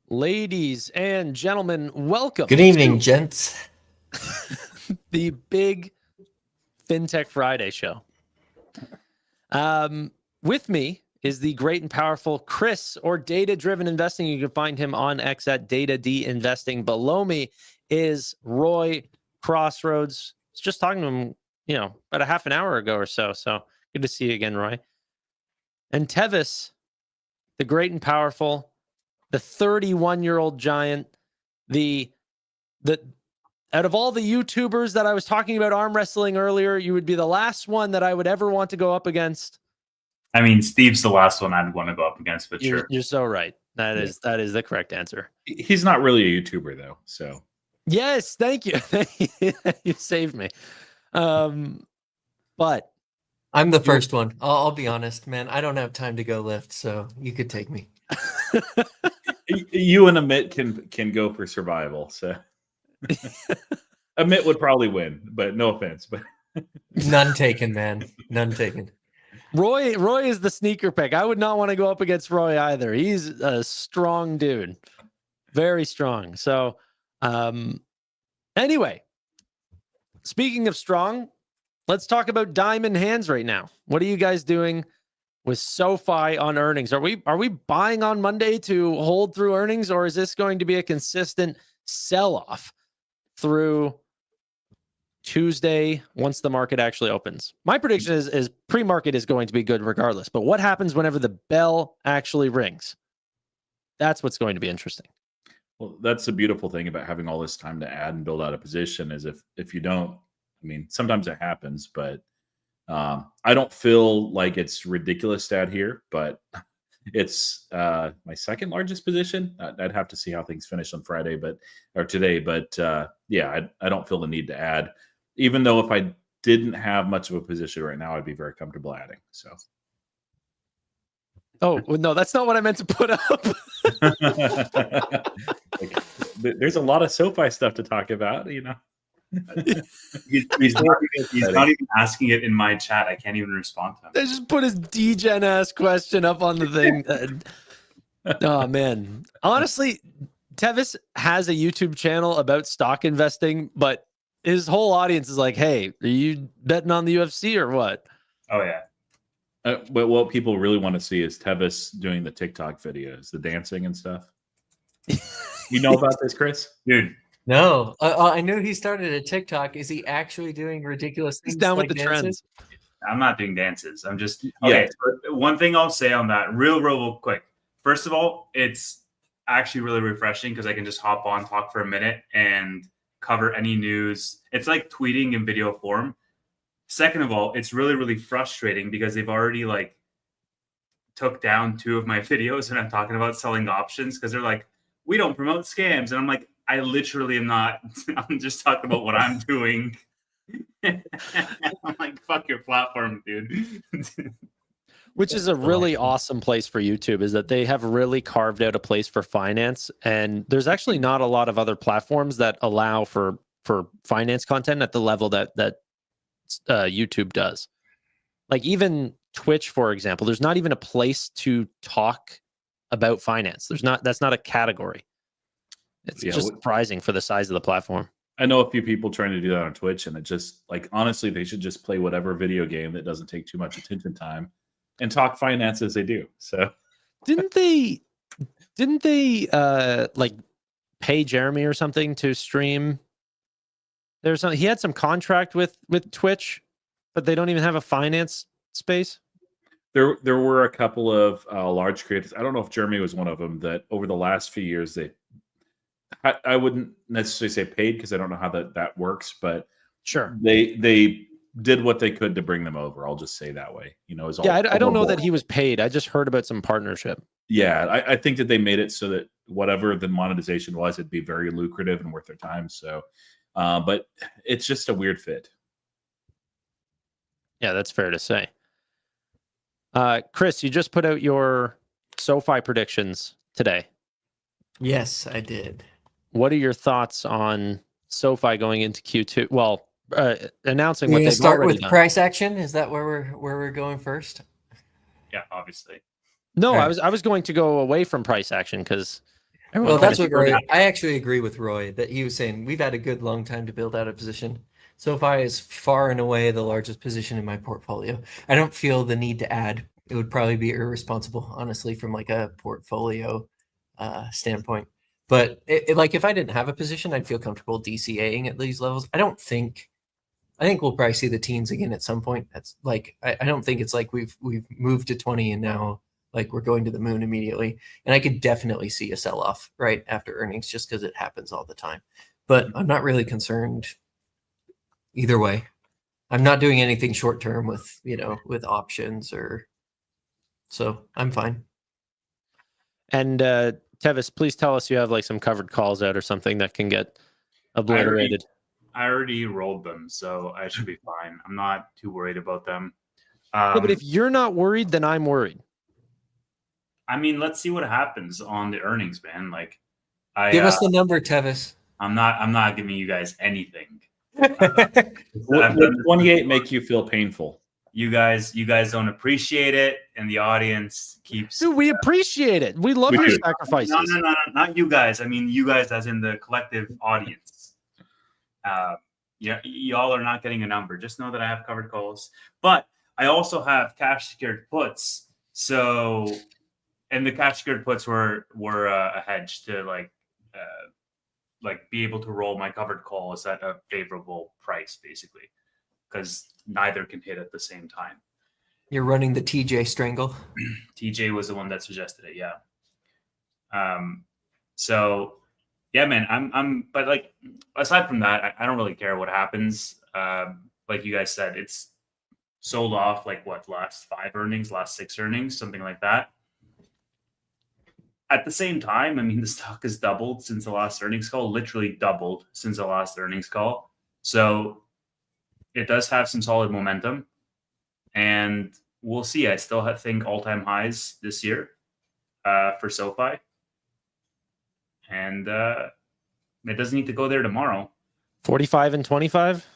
Ladies and gentlemen, welcome. Good evening, gents. The big Fintech Friday show. With me is the great and powerful Chris, or Data Driven Investing. You can find him on X at Data D Investing. Below me is Roy Crossroads. I was just talking to him, about a half an hour ago or so. So good to see you again, Roy. And Tevis, the great and powerful, the 31-year-old giant, the out of all the YouTubers that I was talking about arm wrestling earlier, you would be the last one that I would ever want to go up against. I mean, Steve's the last one I'd want to go up against, but You're sure. so right. That is the correct answer. He's not really a YouTuber though, so. Yes, thank you. You saved me. But I'm the first one. I'll be honest, man. I don't have time to go lift, so you could take me. You and Amit can go for survival. So Amit would probably win, but no offense. But none taken, man. None taken. Roy is the sneaker pick. I would not want to go up against Roy either. He's a strong dude, very strong. So, anyway, speaking of strong, let's talk about diamond hands right now. What are you guys doing with SoFi on earnings? Are we buying on Monday to hold through earnings, or is this going to be a consistent sell-off through Tuesday once the market actually opens? My prediction is pre-market is going to be good regardless, but what happens whenever the bell actually rings? That's what's going to be interesting. well, that's the beautiful thing about having all this time to add and build out a position is if you don't, I mean, sometimes it happens, but I don't feel like it's ridiculous to add here, but it's my second largest position. I'd have to see how things finish on Friday, or today. But yeah, I don't feel the need to add, even though if I didn't have much of a position right now, I'd be very comfortable adding. So. Oh, no, that's not what I meant to put up. There's a lot of SoFi stuff to talk about, He's not even asking it in my chat. I can't even respond to him. I just put his DGen ass question up on the thing. Oh, man. Honestly, Tevis has a YouTube channel about stock investing, but his whole audience is like, hey, are you betting on the UFC or what? Oh, yeah. But what people really want to see is Tevis doing the TikTok videos, the dancing and stuff. You know about this, Chris? Dude. No, I knew he started a TikTok. Is he actually doing ridiculous things? He's down like with the dances? trends. I'm not doing dances. I'm just okay. So one thing I'll say on that, real quick. First of all, it's actually really refreshing because I can just hop on, talk for a minute, and cover any news. It's like tweeting in video form. Second of all, it's really frustrating because they've already took down 2 of my videos and I'm talking about selling options because they're like, we don't promote scams, and I'm like, I literally am not. I'm just talking about what I'm doing. I'm like, fuck your platform, dude. Which is a really awesome place for YouTube, is that they have really carved out a place for finance. And there's actually not a lot of other platforms that allow for finance content at the level that YouTube does. Like even Twitch, for example, there's not even a place to talk about finance. That's not a category. It's just surprising for the size of the platform. I know a few people trying to do that on Twitch, and it just honestly, they should just play whatever video game that doesn't take too much attention time and talk finance as they do. So didn't they pay Jeremy or something to stream? He had some contract with Twitch, but they don't even have a finance space. There were a couple of large creators. I don't know if Jeremy was one of them that over the last few years I wouldn't necessarily say paid because I don't know how that works, but sure, they did what they could to bring them over. I'll just say that way. I don't know that he was paid. I just heard about some partnership. Yeah, I think that they made it so that whatever the monetization was, it'd be very lucrative and worth their time. So, but it's just a weird fit. Yeah, that's fair to say. Chris, you just put out your SoFi predictions today. Yes, I did. What are your thoughts on SoFi going into Q2? Well, announcing We're what gonna they've start already with done. price action. Is that where we're going first? Yeah, obviously. No, All right. I was going to go away from price action because Well, that's what Roy- I actually agree with Roy that he was saying we've had a good long time to build out a position. SoFi is far and away the largest position in my portfolio. I don't feel the need to add. It would probably be irresponsible, honestly, from like a portfolio standpoint. But like if I didn't have a position, I'd feel comfortable DCAing at these levels. I think we'll probably see the teens again at some point. That's like I don't think it's like we've moved to 20 and now like we're going to the moon immediately. And I could definitely see a sell-off right after earnings just because it happens all the time. But I'm not really concerned either way. I'm not doing anything short term with, with options so I'm fine. And Tevis, please tell us you have like some covered calls out or something that can get obliterated. I already rolled them, so I should be fine. I'm not too worried about them. Yeah, but if you're not worried, then I'm worried. I mean, let's see what happens on the earnings, man. Like, Give us the number, Tevis. I'm not giving you guys anything. Would 28 make you feel painful? You guys don't appreciate it, and the audience keeps. Dude, we appreciate it. We love your sacrifices. No, not you guys. I mean, you guys, as in the collective audience. Yeah, y'all are not getting a number. Just know that I have covered calls, but I also have cash secured puts. So, and the cash secured puts were a hedge to like be able to roll my covered calls at a favorable price, basically, because neither can hit at the same time. You're running the TJ strangle. TJ was the one that suggested it. Yeah. So yeah, man, I'm, but like, aside from that, I don't really care what happens. Like you guys said, it's sold off like what, last 5 earnings, last 6 earnings, something like that. At the same time, I mean, the stock has doubled since the last earnings call, literally doubled since the last earnings call. So it does have some solid momentum, and we'll see. I still think all-time highs this year for SoFi, and it doesn't need to go there tomorrow. 45 and 25?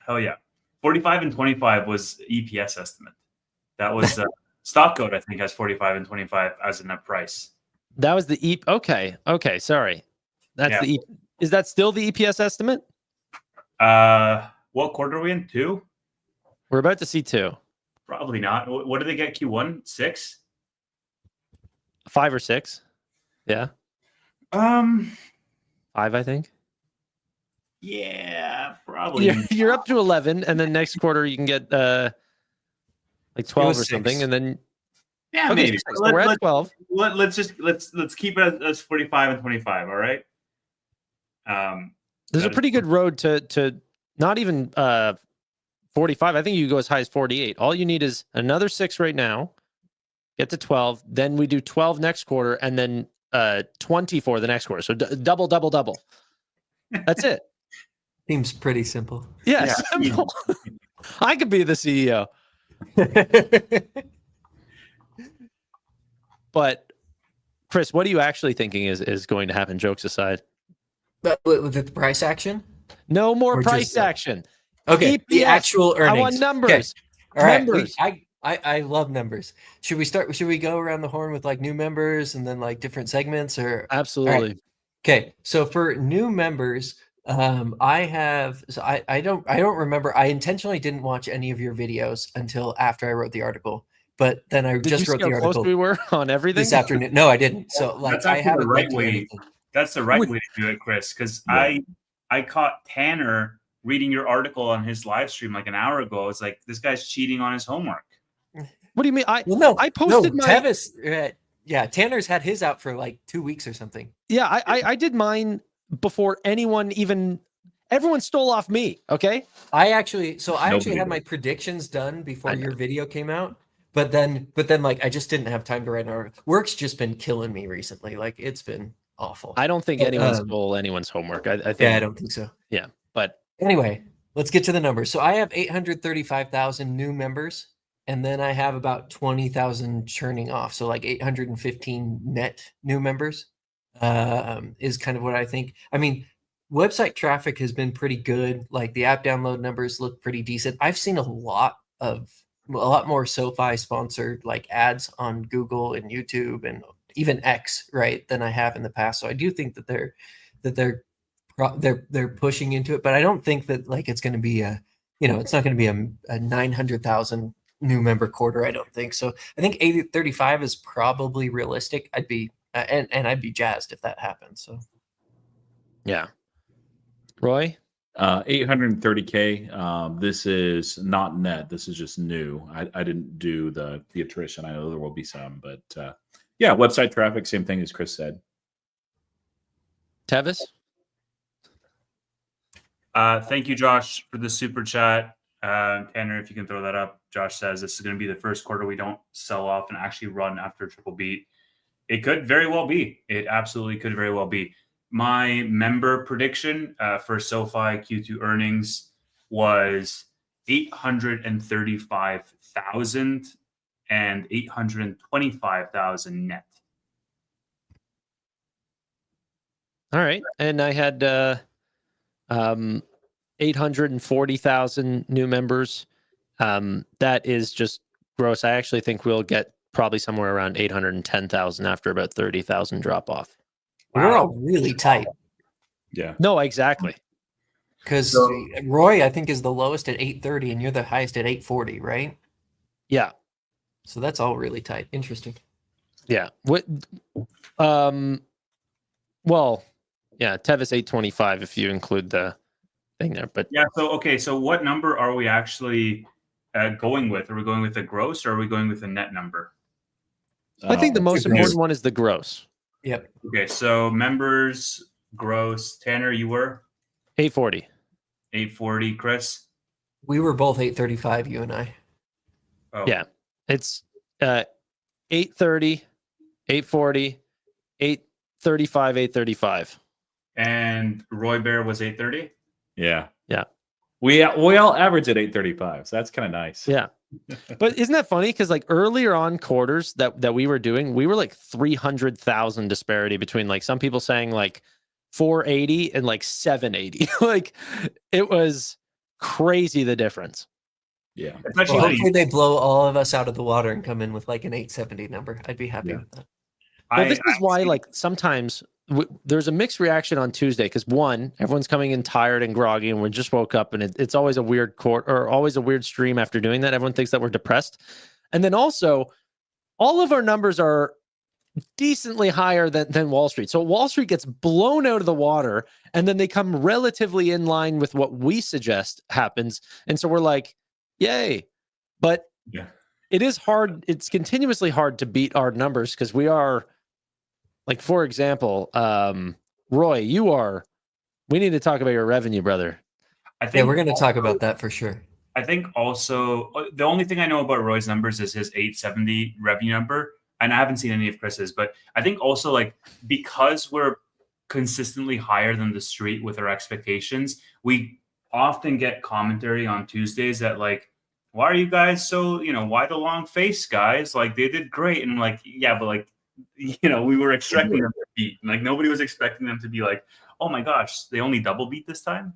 Hell yeah. 45 and 25 was EPS estimate. That was stock code, I think, has 45 and 25 as a net price. That was the Okay, sorry. That's the Is that still the EPS estimate? What quarter are we in? 2? We're about to see 2. Probably not. What did they get Q1? 6? 5 or 6? Yeah. 5, I think. Yeah, probably. You're up to 11, and then next quarter you can get like 12 or something, and then yeah, maybe. So we're at 12. Let's keep it as 45 and 25. All right. There's a pretty good road to not even 45. I think you go as high as 48. All you need is another 6 right now, get to 12. Then we do 12 next quarter, and then 24 the next quarter. So double. That's it. Seems pretty simple. Yeah, simple. I could be the CEO. But Chris, what are you actually thinking is going to happen? Jokes aside. With the price action? No more Or price just, action. Okay, the EPS. actual earnings. I want numbers. Okay. All right. Numbers. I love numbers. Should we go around the horn with like new members and then like different segments or Absolutely. Right. Okay. So for new members, I don't remember. I intentionally didn't watch any of your videos until after I wrote the article. But then I Did just you wrote see how the close article we were on everything this afternoon. No, I didn't. So like That's I actually haven't the right looked at way. anything. That's the right way to do it, Chris. Because I caught Tanner reading your article on his live stream like an hour ago. I was like, this guy's cheating on his homework. What do you mean? I no, posted my Tevis. Tanner's had his out for like 2 weeks or something. Yeah, I did mine before everyone stole off me. Okay. I actually Nobody had did. my predictions done before I know. your video came out. But then like I just didn't have time to write an article. Work's just been killing me recently. Like it's been awful. I don't think anyone stole anyone's homework. I think. Yeah, I don't think so. Yeah, but Anyway, let's get to the numbers. So I have 835,000 new members, and then I have about 20,000 churning off. So like 815 net new members is kind of what I think. I mean, website traffic has been pretty good. Like the app download numbers look pretty decent. I've seen a lot of lot more SoFi sponsored like ads on Google and YouTube and even X, right, than I have in the past. So I do think that they're pushing into it, but I don't think that like it's going to be it's not going to be a 900,000 new member quarter. I don't think so. I think 35 is probably realistic. I'd be and I'd be jazzed if that happens. So Yeah. Roy? 830K. This is not net. This is just new. I didn't do the attrition. I know there will be some, but yeah, website traffic, same thing as Chris said. Tevis? Thank you, Josh, for the super chat. Tanner, if you can throw that up. Josh says this is going to be the first quarter we don't sell off and actually run after a triple beat. It could very well be. It absolutely could very well be. My member prediction for SoFi Q2 earnings was 835,000 and 825,000 net. All right. And I had 840,000 new members. That is just gross. I actually think we'll get probably somewhere around 810,000 after about 30,000 drop off. We're all really tight. Yeah. No, exactly. Because Roy, I think, is the lowest at 830 and you're the highest at 840, right? Yeah. So that's all really tight. Interesting. Yeah. What? Well, yeah, Tevis 825 if you include the thing there. But yeah. So okay. So what number are we actually going with? Are we going with the gross or are we going with the net number? I think the most important one is the gross. Yep. Okay. So members gross. Tanner, you were 840. 840. Chris. We were both 835. You and I. Oh. Yeah. It's 830, 840, 835, 835. And Roy Bear was 830. Yeah. Yeah. We all average at 835. So that's kind of nice. Yeah. But isn't that funny? Because like earlier on quarters that we were doing, we were like 300,000 disparity between like some people saying like 480 and like 780. Like it was crazy the difference. Yeah. Well, hopefully they blow all of us out of the water and come in with like an 870 number. I'd be happy with that. Well, this is why like sometimes there's a mixed reaction on Tuesday because one, everyone's coming in tired and groggy and we just woke up and it's always a weird or always a weird stream after doing that. Everyone thinks that we're depressed. And then also all of our numbers are decently higher than Wall Street. So Wall Street gets blown out of the water and then they come relatively in line with what we suggest happens. And so we're like, yay. But yeah, it is hard. It's continuously hard to beat our numbers because we are like, for example, Roy, we need to talk about your revenue, brother. I think we're going to talk about that for sure. I think also the only thing I know about Roy's numbers is his 870 revenue number. And I haven't seen any of Chris's, but I think also like because we're consistently higher than the street with our expectations, we often get commentary on Tuesdays that like, why are you guys so, why the long face, guys? Like they did great. And I'm like, yeah, but like, we were expecting them to beat. Like nobody was expecting them to be like, oh my gosh, they only double beat this time.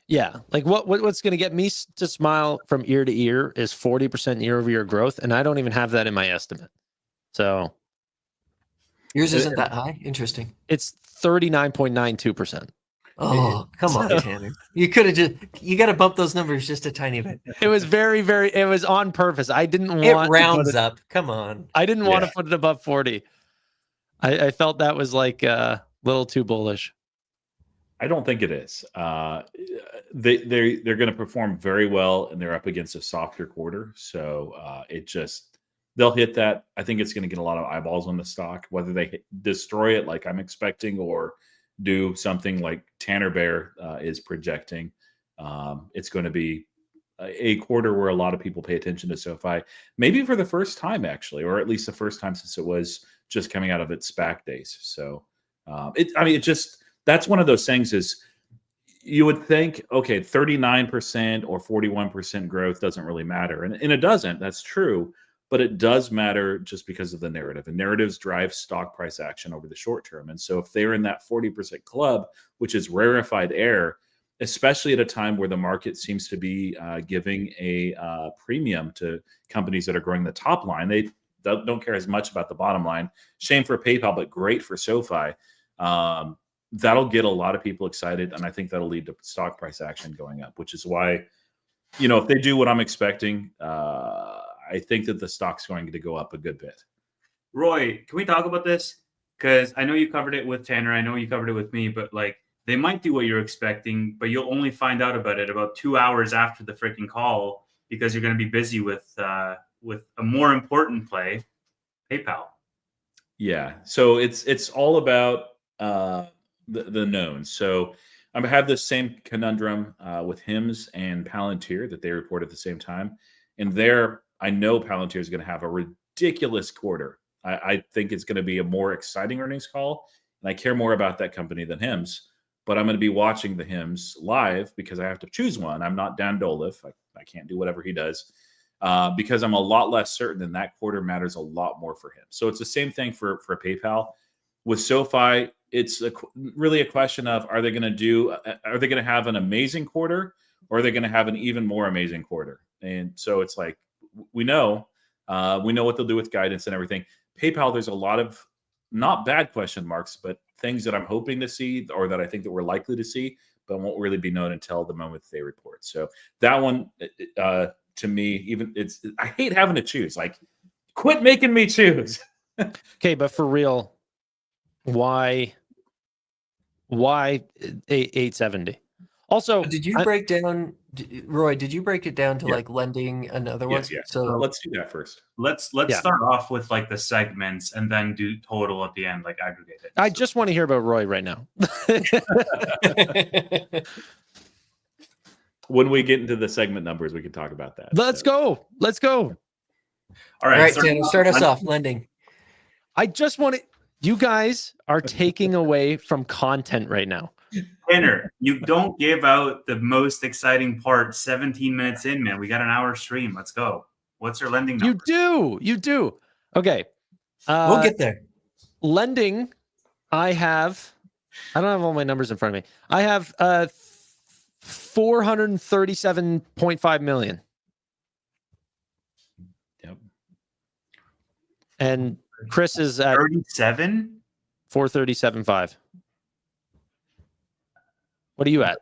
Yeah. Like what's going to get me to smile from ear to ear is 40% year-over-year growth. And I don't even have that in my estimate. So yours isn't that high. Interesting. It's 39.92%. Oh, come on, Tanner. You could have you got to bump those numbers just a tiny bit. It was it was on purpose. I didn't want it rounds up. Come on. I didn't want to put it above 40. I felt that was like a little too bullish. I don't think it is. They're going to perform very well and they're up against a softer quarter. So they'll hit that. I think it's going to get a lot of eyeballs on the stock, whether they destroy it like I'm expecting or do something like Tanner Bear is projecting. It's going to be a quarter where a lot of people pay attention to SoFi, maybe for the first time actually, or at least the first time since it was just coming out of its SPAC days. So that's one of those things is you would think, okay, 39% or 41% growth doesn't really matter. And it doesn't, that's true. But it does matter just because of the narrative. And narratives drive stock price action over the short term. And so if they're in that 40% club, which is rarefied air, especially at a time where the market seems to be giving a premium to companies that are growing the top line. They don't care as much about the bottom line. Shame for PayPal, but great for SoFi. That'll get a lot of people excited, and I think that'll lead to stock price action going up, which is why, if they do what I'm expecting, I think that the stock's going to go up a good bit. Roy, can we talk about this? Because I know you covered it with Tanner. I know you covered it with me, but like they might do what you're expecting, but you'll only find out about it about 2 hours after the freaking call because you're going to be busy with a more important play, PayPal. Yeah. So it's all about the knowns. So I have this same conundrum with HIMS and Palantir that they report at the same time. And there, I know Palantir is going to have a ridiculous quarter. I think it's going to be a more exciting earnings call. And I care more about that company than HIMS. But I'm going to be watching the HIMS live because I have to choose one. I'm not Dan Dolev. I can't do whatever he does because I'm a lot less certain, and that quarter matters a lot more for him. So it's the same thing for PayPal. With SoFi, it's really a question of are they going to have an amazing quarter, or are they going to have an even more amazing quarter? And so it's like we know what they'll do with guidance and everything. PayPal, there's a lot of not bad question marks, but things that I'm hoping to see or that I think that we're likely to see, but won't really be known until the moment they report. So that one, to me, I hate having to choose. Like, quit making me choose. Okay, but for real, why 870? Also, did you break down, Roy? Did you break it down to like lending another one? Yeah. So let's do that first. Let's start off with like the segments and then do total at the end, like aggregate it. I just want to hear about Roy right now. When we get into the segment numbers, we can talk about that. Let's go. All right, Tanner, start us off. Lending. I just want to. You guys are taking away from content right now. Tanner, you don't give out the most exciting part 17 minutes in, man. We got an hour stream. Let's go. What's your lending number? You do. Okay. We'll get there. Lending, I don't have all my numbers in front of me. I have 437.5 million. Yep. And Chris is at 37? 437.5. What are you at?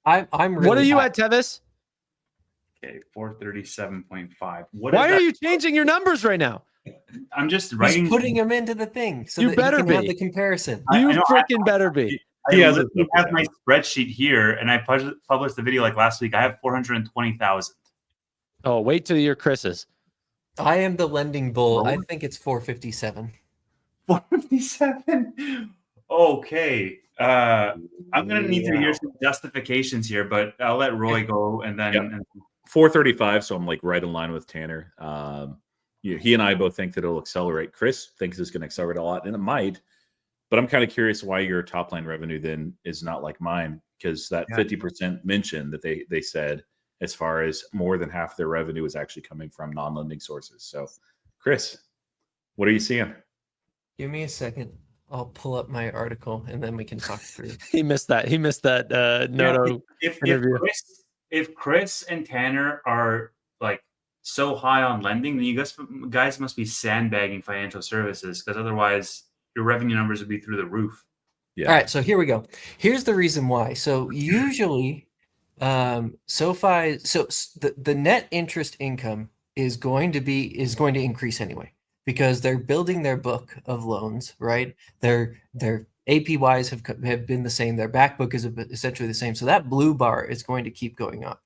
I'm really what are you at, Tevis? Okay, 437.5. Why are you changing your numbers right now? I'm just He's writing. putting them into the thing so You that better you can be. have the comparison. You freaking better be. I He has literally have my spreadsheet here, and I published the video like last week. I have 420,000. Oh, wait till you're Chris's. I am the lending bull. I Roll. think it's 457. 457? Okay. I'm going to need to hear some justifications here, but I'll let Roy go and then. Yep. 435, so I'm like right in line with Tanner. He and I both think that it'll accelerate. Chris thinks it's going to accelerate a lot, and it might. But I'm kind of curious why your top line revenue then is not like mine, because that 50% mention that they said as far as more than half their revenue is actually coming from non-lending sources. So, Chris, what are you seeing? Give me a second. I'll pull up my article and then we can talk through. He missed that. Noto interview. If Chris and Tanner are like so high on lending, then you guys must be sandbagging financial services, because otherwise your revenue numbers would be through the roof. Yeah. All right, so here we go. Here's the reason why. So usually, SoFi, the net interest income is going to increase anyway, because they're building their book of loans, right? Their APYs have been the same. Their back book is essentially the same. So that blue bar is going to keep going up.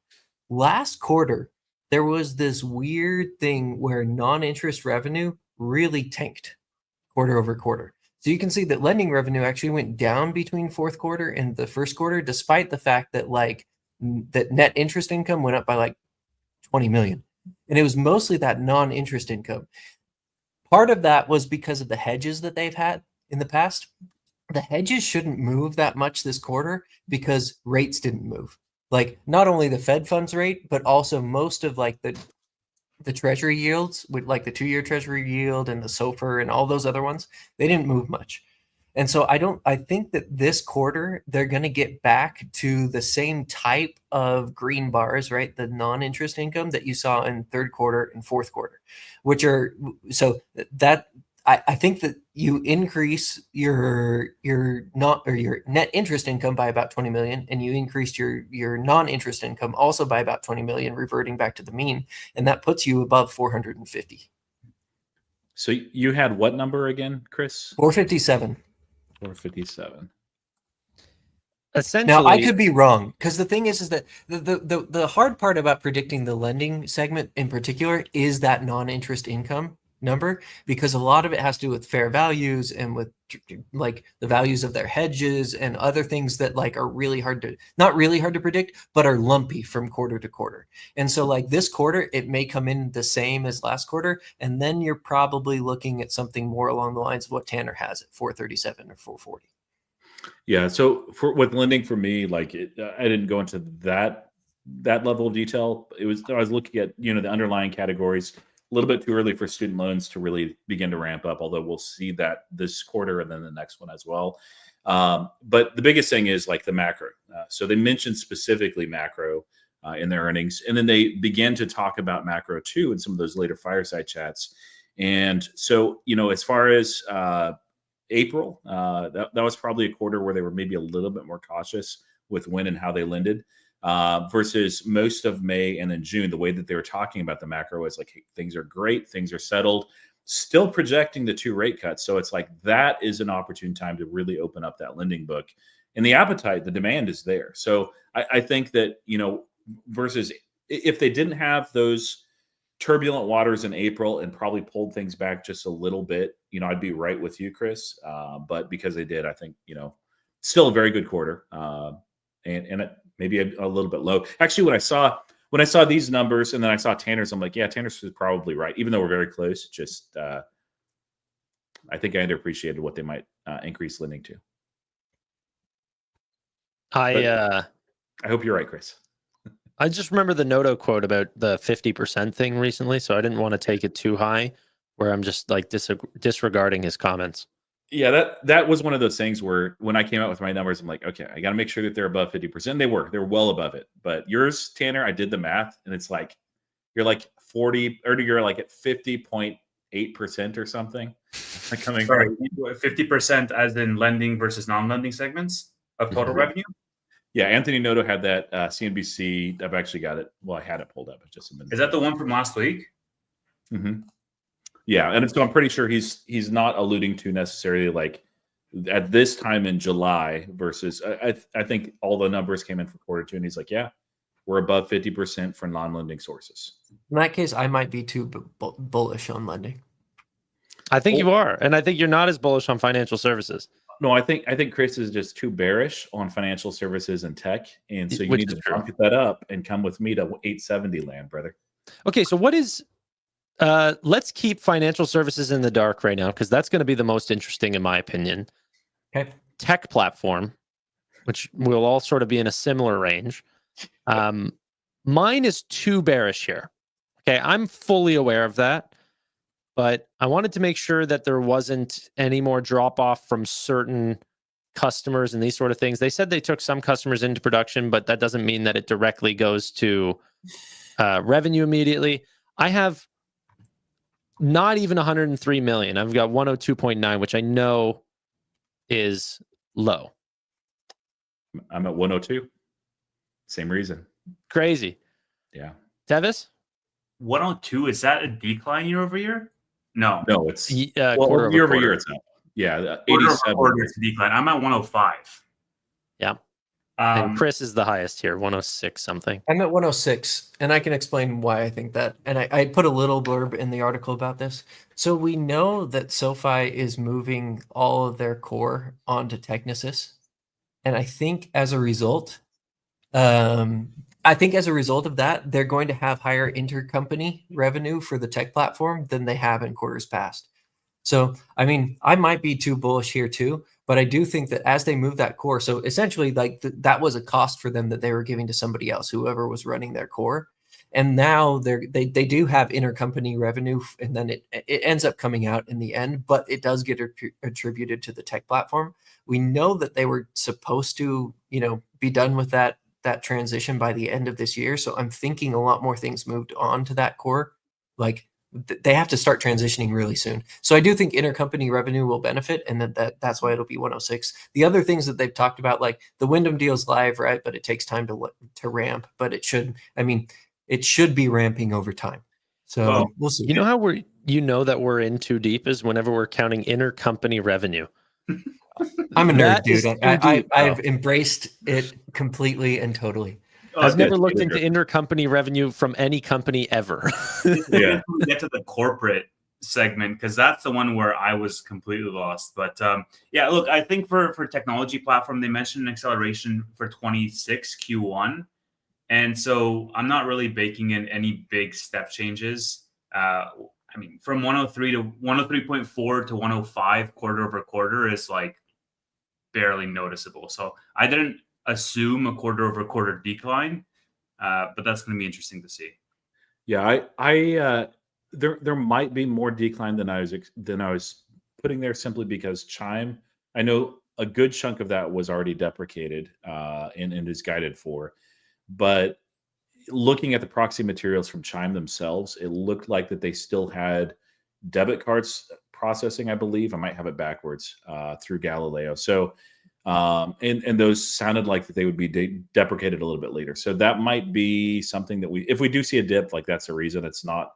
Last quarter, there was this weird thing where non-interest revenue really tanked quarter over quarter. So you can see that lending revenue actually went down between fourth quarter and the first quarter, despite the fact that that net interest income went up by like 20 million. And it was mostly that non-interest income. Part of that was because of the hedges that they've had in the past. The hedges shouldn't move that much this quarter because rates didn't move. Like not only the Fed funds rate, but also most of like the treasury yields, with like the 2-year treasury yield and the SOFR and all those other ones, they didn't move much. And so I think that this quarter they're going to get back to the same type of green bars, right? The non-interest income that you saw in third quarter and fourth quarter, which are, so that I think that you increase your net interest income by about 20 million, and you increased your non-interest income also by about 20 million, reverting back to the mean, and that puts you above 450. So you had what number again, Chris? 457. 457. Essentially, Now I could be wrong, because the thing is that the hard part about predicting the lending segment in particular is that non-interest income number, because a lot of it has to do with fair values and with like the values of their hedges and other things that like are really hard to, not really hard to predict, but are lumpy from quarter to quarter. And so like this quarter, it may come in the same as last quarter, and then you're probably looking at something more along the lines of what Tanner has at 437 or 440. Yeah. So with lending for me, like I didn't go into that level of detail. I was looking at, the underlying categories. A little bit too early for student loans to really begin to ramp up, although we'll see that this quarter and then the next one as well. But the biggest thing is like the macro. So they mentioned specifically macro in their earnings, and then they began to talk about macro too in some of those later fireside chats. And so, as far as April, that was probably a quarter where they were maybe a little bit more cautious with when and how they lended. Versus most of May and then June, the way that they were talking about the macro is like, hey, things are great, things are settled, still projecting the 2 rate cuts. So it's like that is an opportune time to really open up that lending book, and the appetite, the demand is there. So I think that, versus if they didn't have those turbulent waters in April and probably pulled things back just a little bit, I'd be right with you, Chris. But because they did, I think, still a very good quarter. And it, maybe a little bit low. Actually, when I saw these numbers and then I saw Tanner's, I'm like, yeah, Tanner's is probably right. Even though we're very close, just I think I underappreciated what they might increase lending to. I hope you're right, Chris. I just remember the Noto quote about the 50% thing recently, so I didn't want to take it too high, where I'm just like disregarding his comments. Yeah, that was one of those things where when I came out with my numbers, I'm like, okay, I got to make sure that they're above 50%. They're well above it. But yours, Tanner, I did the math, and it's like you're like 40, or you're like at 50.8% or something. Coming sorry, 50% as in lending versus non-lending segments of total revenue. Yeah, Anthony Noto had that CNBC. I've actually got it. Well, I had it pulled up just a minute. Is that the one from last week? Mm-hmm. Yeah, and so I'm pretty sure he's not alluding to necessarily like at this time in July versus I think all the numbers came in for quarter 2, and he's like, yeah, we're above 50% for non-lending sources. In that case, I might be too bullish on lending. I think you are, and I think you're not as bullish on financial services. No, I think Chris is just too bearish on financial services and tech, and so you need to bump that up and come with me to 870 land, brother. Okay, so what is? Let's keep financial services in the dark right now, because that's going to be the most interesting, in my opinion. Okay. Tech platform, which will all sort of be in a similar range. Mine is too bearish here. Okay, I'm fully aware of that, but I wanted to make sure that there wasn't any more drop off from certain customers and these sort of things. They said they took some customers into production, but that doesn't mean that it directly goes to revenue immediately. I have not even 103 million. I've got 102.9, which I know is low. I'm at 102. Same reason. Crazy. Yeah. Tevis? 102, is that a decline year over year? No, it's year over year. It's up. Yeah, 87. It's a decline. I'm at 105. Yeah. And Chris is the highest here, 106 something. I'm at 106, and I can explain why I think that. And I put a little blurb in the article about this. So we know that SoFi is moving all of their core onto Technisys, and I think as a result, of that, they're going to have higher intercompany revenue for the tech platform than they have in quarters past. So, I mean, I might be too bullish here too, but I do think that as they move that core, so essentially like that was a cost for them that they were giving to somebody else, whoever was running their core. And now they do have intercompany revenue, and then it ends up coming out in the end, but it does get attributed to the tech platform. We know that they were supposed to, be done with that transition by the end of this year. So I'm thinking a lot more things moved on to that core. Like they have to start transitioning really soon. So I do think intercompany revenue will benefit, and that's why it'll be 106. The other things that they've talked about, like the Wyndham deal's live, right? But it takes time to ramp. But it should be ramping over time. So we'll see. You know how that we're in too deep is whenever we're counting intercompany revenue. I'm a nerd, That dude. is too deep. I've embraced it completely and totally. I've never looked into intercompany revenue from any company ever. Yeah, we get to the corporate segment because that's the one where I was completely lost. But yeah, look, I think for technology platform, they mentioned an acceleration for 26 Q1, and so I'm not really baking in any big step changes. I mean, from 103 to 103.4 to 105 quarter over quarter is like barely noticeable. So I didn't assume a quarter over quarter decline, but that's going to be interesting to see. Yeah, there might be more decline than I was putting there, simply because Chime, I know a good chunk of that was already deprecated and is guided for, but looking at the proxy materials from Chime themselves, it looked like that they still had debit cards processing, I believe. I might have it backwards through Galileo. So, and those sounded like that they would be deprecated a little bit later. So that might be something that if we do see a dip, like that's a reason. It's not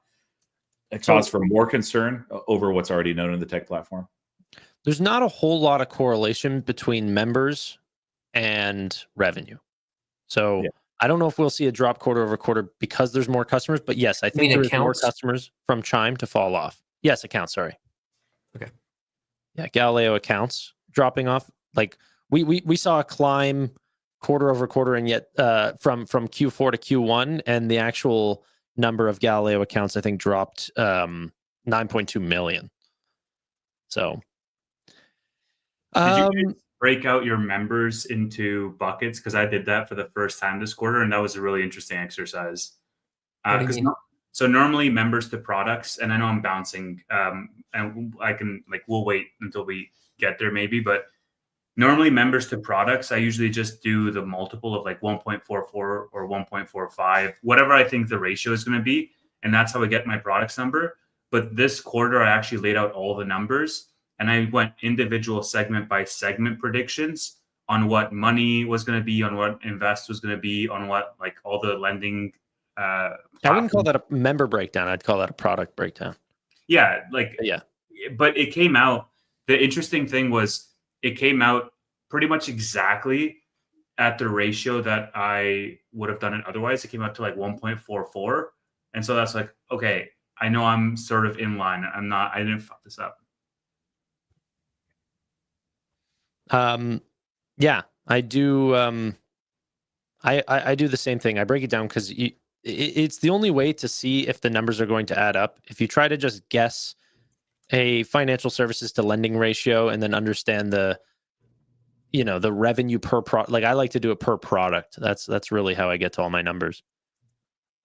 a cause for more concern over what's already known in the tech platform. There's not a whole lot of correlation between members and revenue. So yeah. I don't know if we'll see a drop quarter over quarter because there's more customers, but yes, I think there's more customers from Chime to fall off. Yes, accounts, sorry. Okay. Yeah, Galileo accounts dropping off. Like we saw a climb quarter over quarter, and yet from Q4 to Q1, and the actual number of Galileo accounts, I think, dropped 9.2 million. So did you guys break out your members into buckets? Because I did that for the first time this quarter, and that was a really interesting exercise. So normally members to products, and I know I'm bouncing, and I can we'll wait until we get there maybe, but normally members to products, I usually just do the multiple of 1.44 or 1.45, whatever I think the ratio is going to be, and that's how I get my products number. But this quarter, I actually laid out all the numbers, and I went individual segment by segment predictions on what money was going to be, on what invest was going to be, on what all the lending. I wouldn't call that a member breakdown. I'd call that a product breakdown. Yeah, yeah. But it came out. The interesting thing was it came out pretty much exactly at the ratio that I would have done it otherwise. It came out to 1.44, and so that's okay. I know I'm sort of in line. I didn't fuck this up. Yeah, I do. I do the same thing. I break it down because it's the only way to see if the numbers are going to add up. If you try to just guess a financial services to lending ratio and then understand the revenue per product, I like to do it per product. That's really how I get to all my numbers.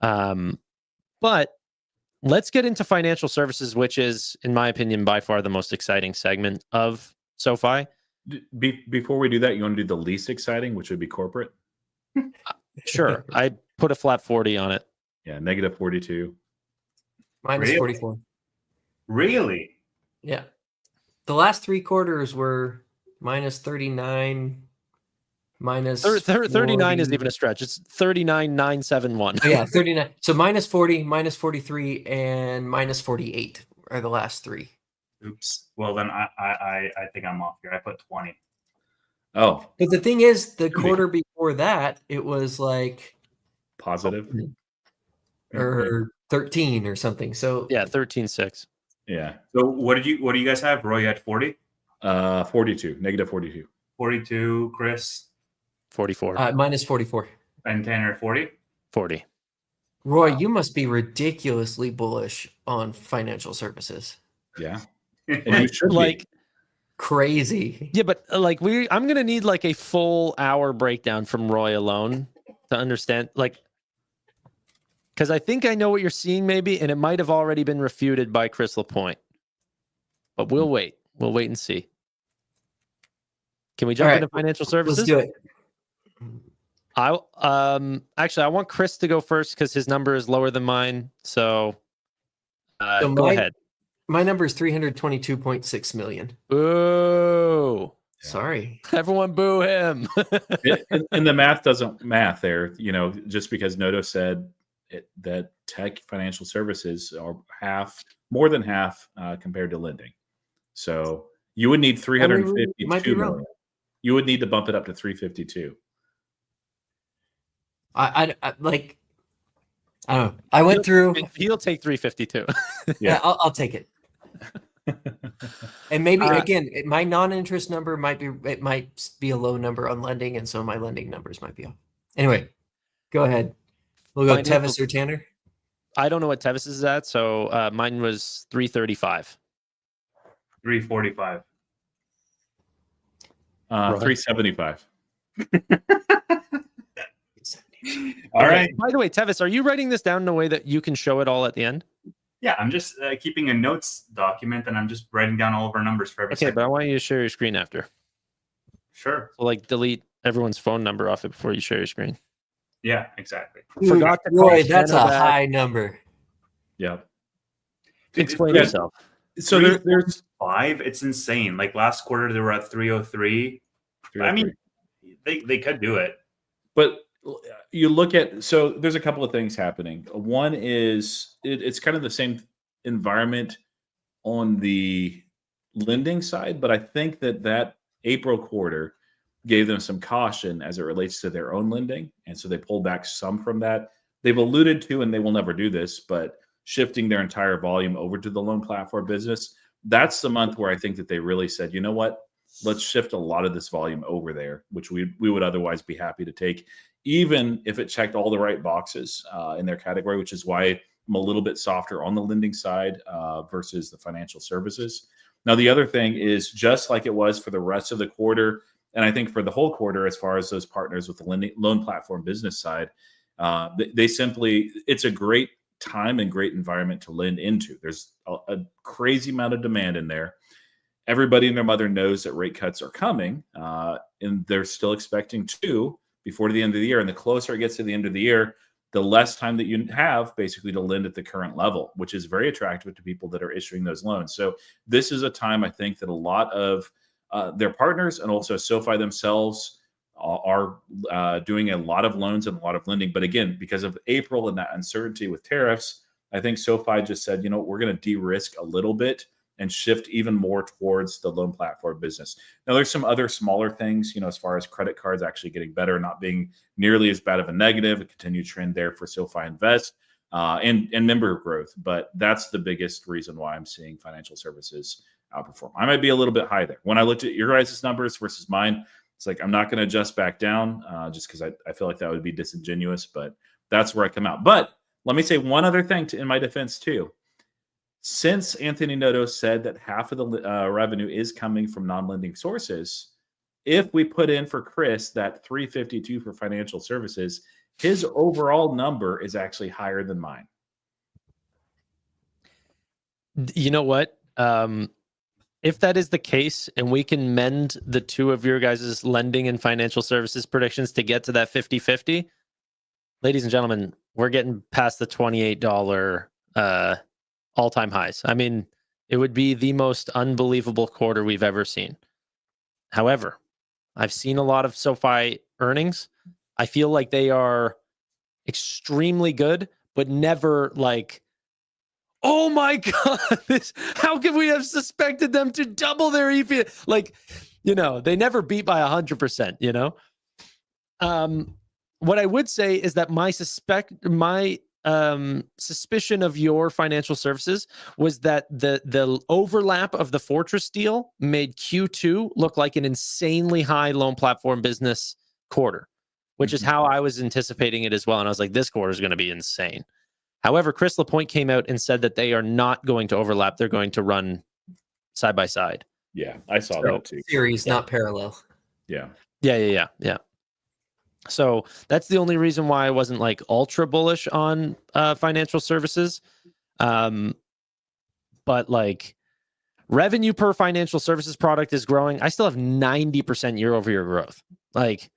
But let's get into financial services, which is, in my opinion, by far the most exciting segment of SoFi. Before we do that, you want to do the least exciting, which would be corporate? Sure. I put a flat 40 on it. Yeah, negative 42. Minus Really? 44. Really? Yeah. The last 3 quarters were minus 39, minus 39 is even a stretch. It's 39,971. Oh, yeah, 39. So minus 40, minus 43, and minus 48 are the last 3. Oops. Well, then I think I'm off here. I put 20. Oh. But the thing is, the quarter before that, it was positive or 13 or something. So yeah, 13.6. Yeah. So what do you guys have? Roy had 40? 42, negative 42. 42, Chris? 44. Minus 44. And Tanner, 40? 40. Roy, you must be ridiculously bullish on financial services. Yeah. And you should be. Crazy. Yeah, but I'm gonna need a full hour breakdown from Roy alone to understand, because because I think I know what you're seeing maybe, and it might have already been refuted by Chris Lapointe. But we'll wait. We'll wait and see. Can we jump into financial services? Let's do it. Actually, I want Chris to go first because his number is lower than mine. So, go ahead. My number is 322.6 million. Boo! Sorry, everyone, boo him. and the math doesn't math there. Just because Noto said that tech financial services are more than half compared to lending. So you would need 352 million. You would need to bump it up to 352. I don't know. I went through. He'll take 352. Yeah, I'll take it. And maybe again, my non-interest number might be a low number on lending, and so my lending numbers might be off. Anyway, go ahead. We'll go Tevis or Tanner. I don't know what Tevis is at, so mine was 335. 345. 375. All right. By the way, Tevis, are you writing this down in a way that you can show it all at the end? Yeah, I'm just keeping a notes document, and I'm just writing down all of our numbers for every Okay, second. but I want you to share your screen after. Sure. So, delete everyone's phone number off it before you share your screen. Yeah, exactly. Forgot to Roy, that's a high number. Yeah. Explain yourself. So there's 5. It's insane. Like last quarter, they were at 303. I mean, they could do it. But you look at, so there's a couple of things happening. One is it's kind of the same environment on the lending side, but I think that April quarter gave them some caution as it relates to their own lending. And so they pulled back some from that. They've alluded to, and they will never do this, but shifting their entire volume over to the loan platform business. That's the month where I think that they really said, you know what, let's shift a lot of this volume over there, which we would otherwise be happy to take, even if it checked all the right boxes in their category, which is why I'm a little bit softer on the lending side versus the financial services. Now, the other thing is just like it was for the rest of the quarter, and I think for the whole quarter, as far as those partners with the loan platform business side, they simply, it's a great time and great environment to lend into. There's a crazy amount of demand in there. Everybody and their mother knows that rate cuts are coming, and they're still expecting 2 before the end of the year. And the closer it gets to the end of the year, the less time that you have basically to lend at the current level, which is very attractive to people that are issuing those loans. So this is a time I think that a lot of their partners and also SoFi themselves are doing a lot of loans and a lot of lending. But again, because of April and that uncertainty with tariffs, I think SoFi just said, we're going to de-risk a little bit and shift even more towards the loan platform business. Now, there's some other smaller things, as far as credit cards actually getting better, not being nearly as bad of a negative, a continued trend there for SoFi Invest and member growth. But that's the biggest reason why I'm seeing financial services outperform. I might be a little bit high there. When I looked at your guys' numbers versus mine, it's like I'm not going to adjust back down just because I feel like that would be disingenuous, but that's where I come out. But let me say one other thing in my defense too. Since Anthony Noto said that half of the revenue is coming from non-lending sources, if we put in for Chris that 352 for financial services, his overall number is actually higher than mine. You know what? If that is the case, and we can mend the two of your guys' lending and financial services predictions to get to that 50-50, ladies and gentlemen, we're getting past the $28 all-time highs. I mean, it would be the most unbelievable quarter we've ever seen. However, I've seen a lot of SoFi earnings. I feel like they are extremely good, but never like, oh my God, how could we have suspected them to double their EPS? Like, they never beat by 100%, What I would say is that my suspicion of your financial services was that the overlap of the Fortress deal made Q2 look like an insanely high loan platform business quarter, which is how I was anticipating it as well. And I was like, this quarter is going to be insane. However, Chris Lapointe came out and said that they are not going to overlap. They're going to run side by side. Yeah, I saw that too. Series, not parallel. Yeah. Yeah. So that's the only reason why I wasn't like ultra bullish on financial services. But like revenue per financial services product is growing. I still have 90% year over year growth. Like,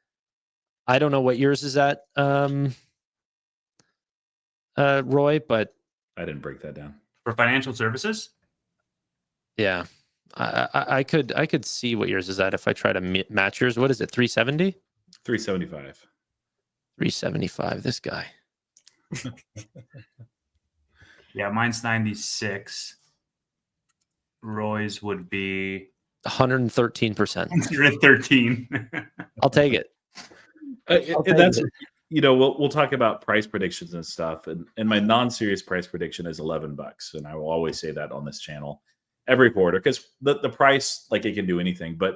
I don't know what yours is at, Roy, but I didn't break that down. For financial services? yeah, I could see what yours is at if I try to match yours. What is it? 370? 375. 375. This guy. Yeah, mine's 96. Roy's would be 113%. 113. I'll take it. And that's, you know, we'll talk about price predictions and stuff. And my non-serious price prediction is $11. And I will always say that on this channel every quarter, because the price, like, it can do anything. But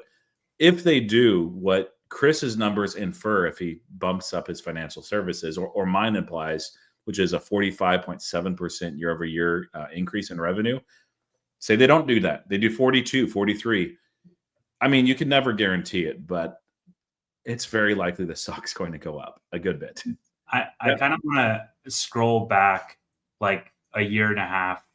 if they do what Chris's numbers infer, if he bumps up his financial services, or mine implies, which is a 45.7% year over year increase in revenue, say they don't do that. They do 42, 43. I mean, you can never guarantee it, but it's very likely the stock's going to go up a good bit. I kind of want to scroll back like a year and a half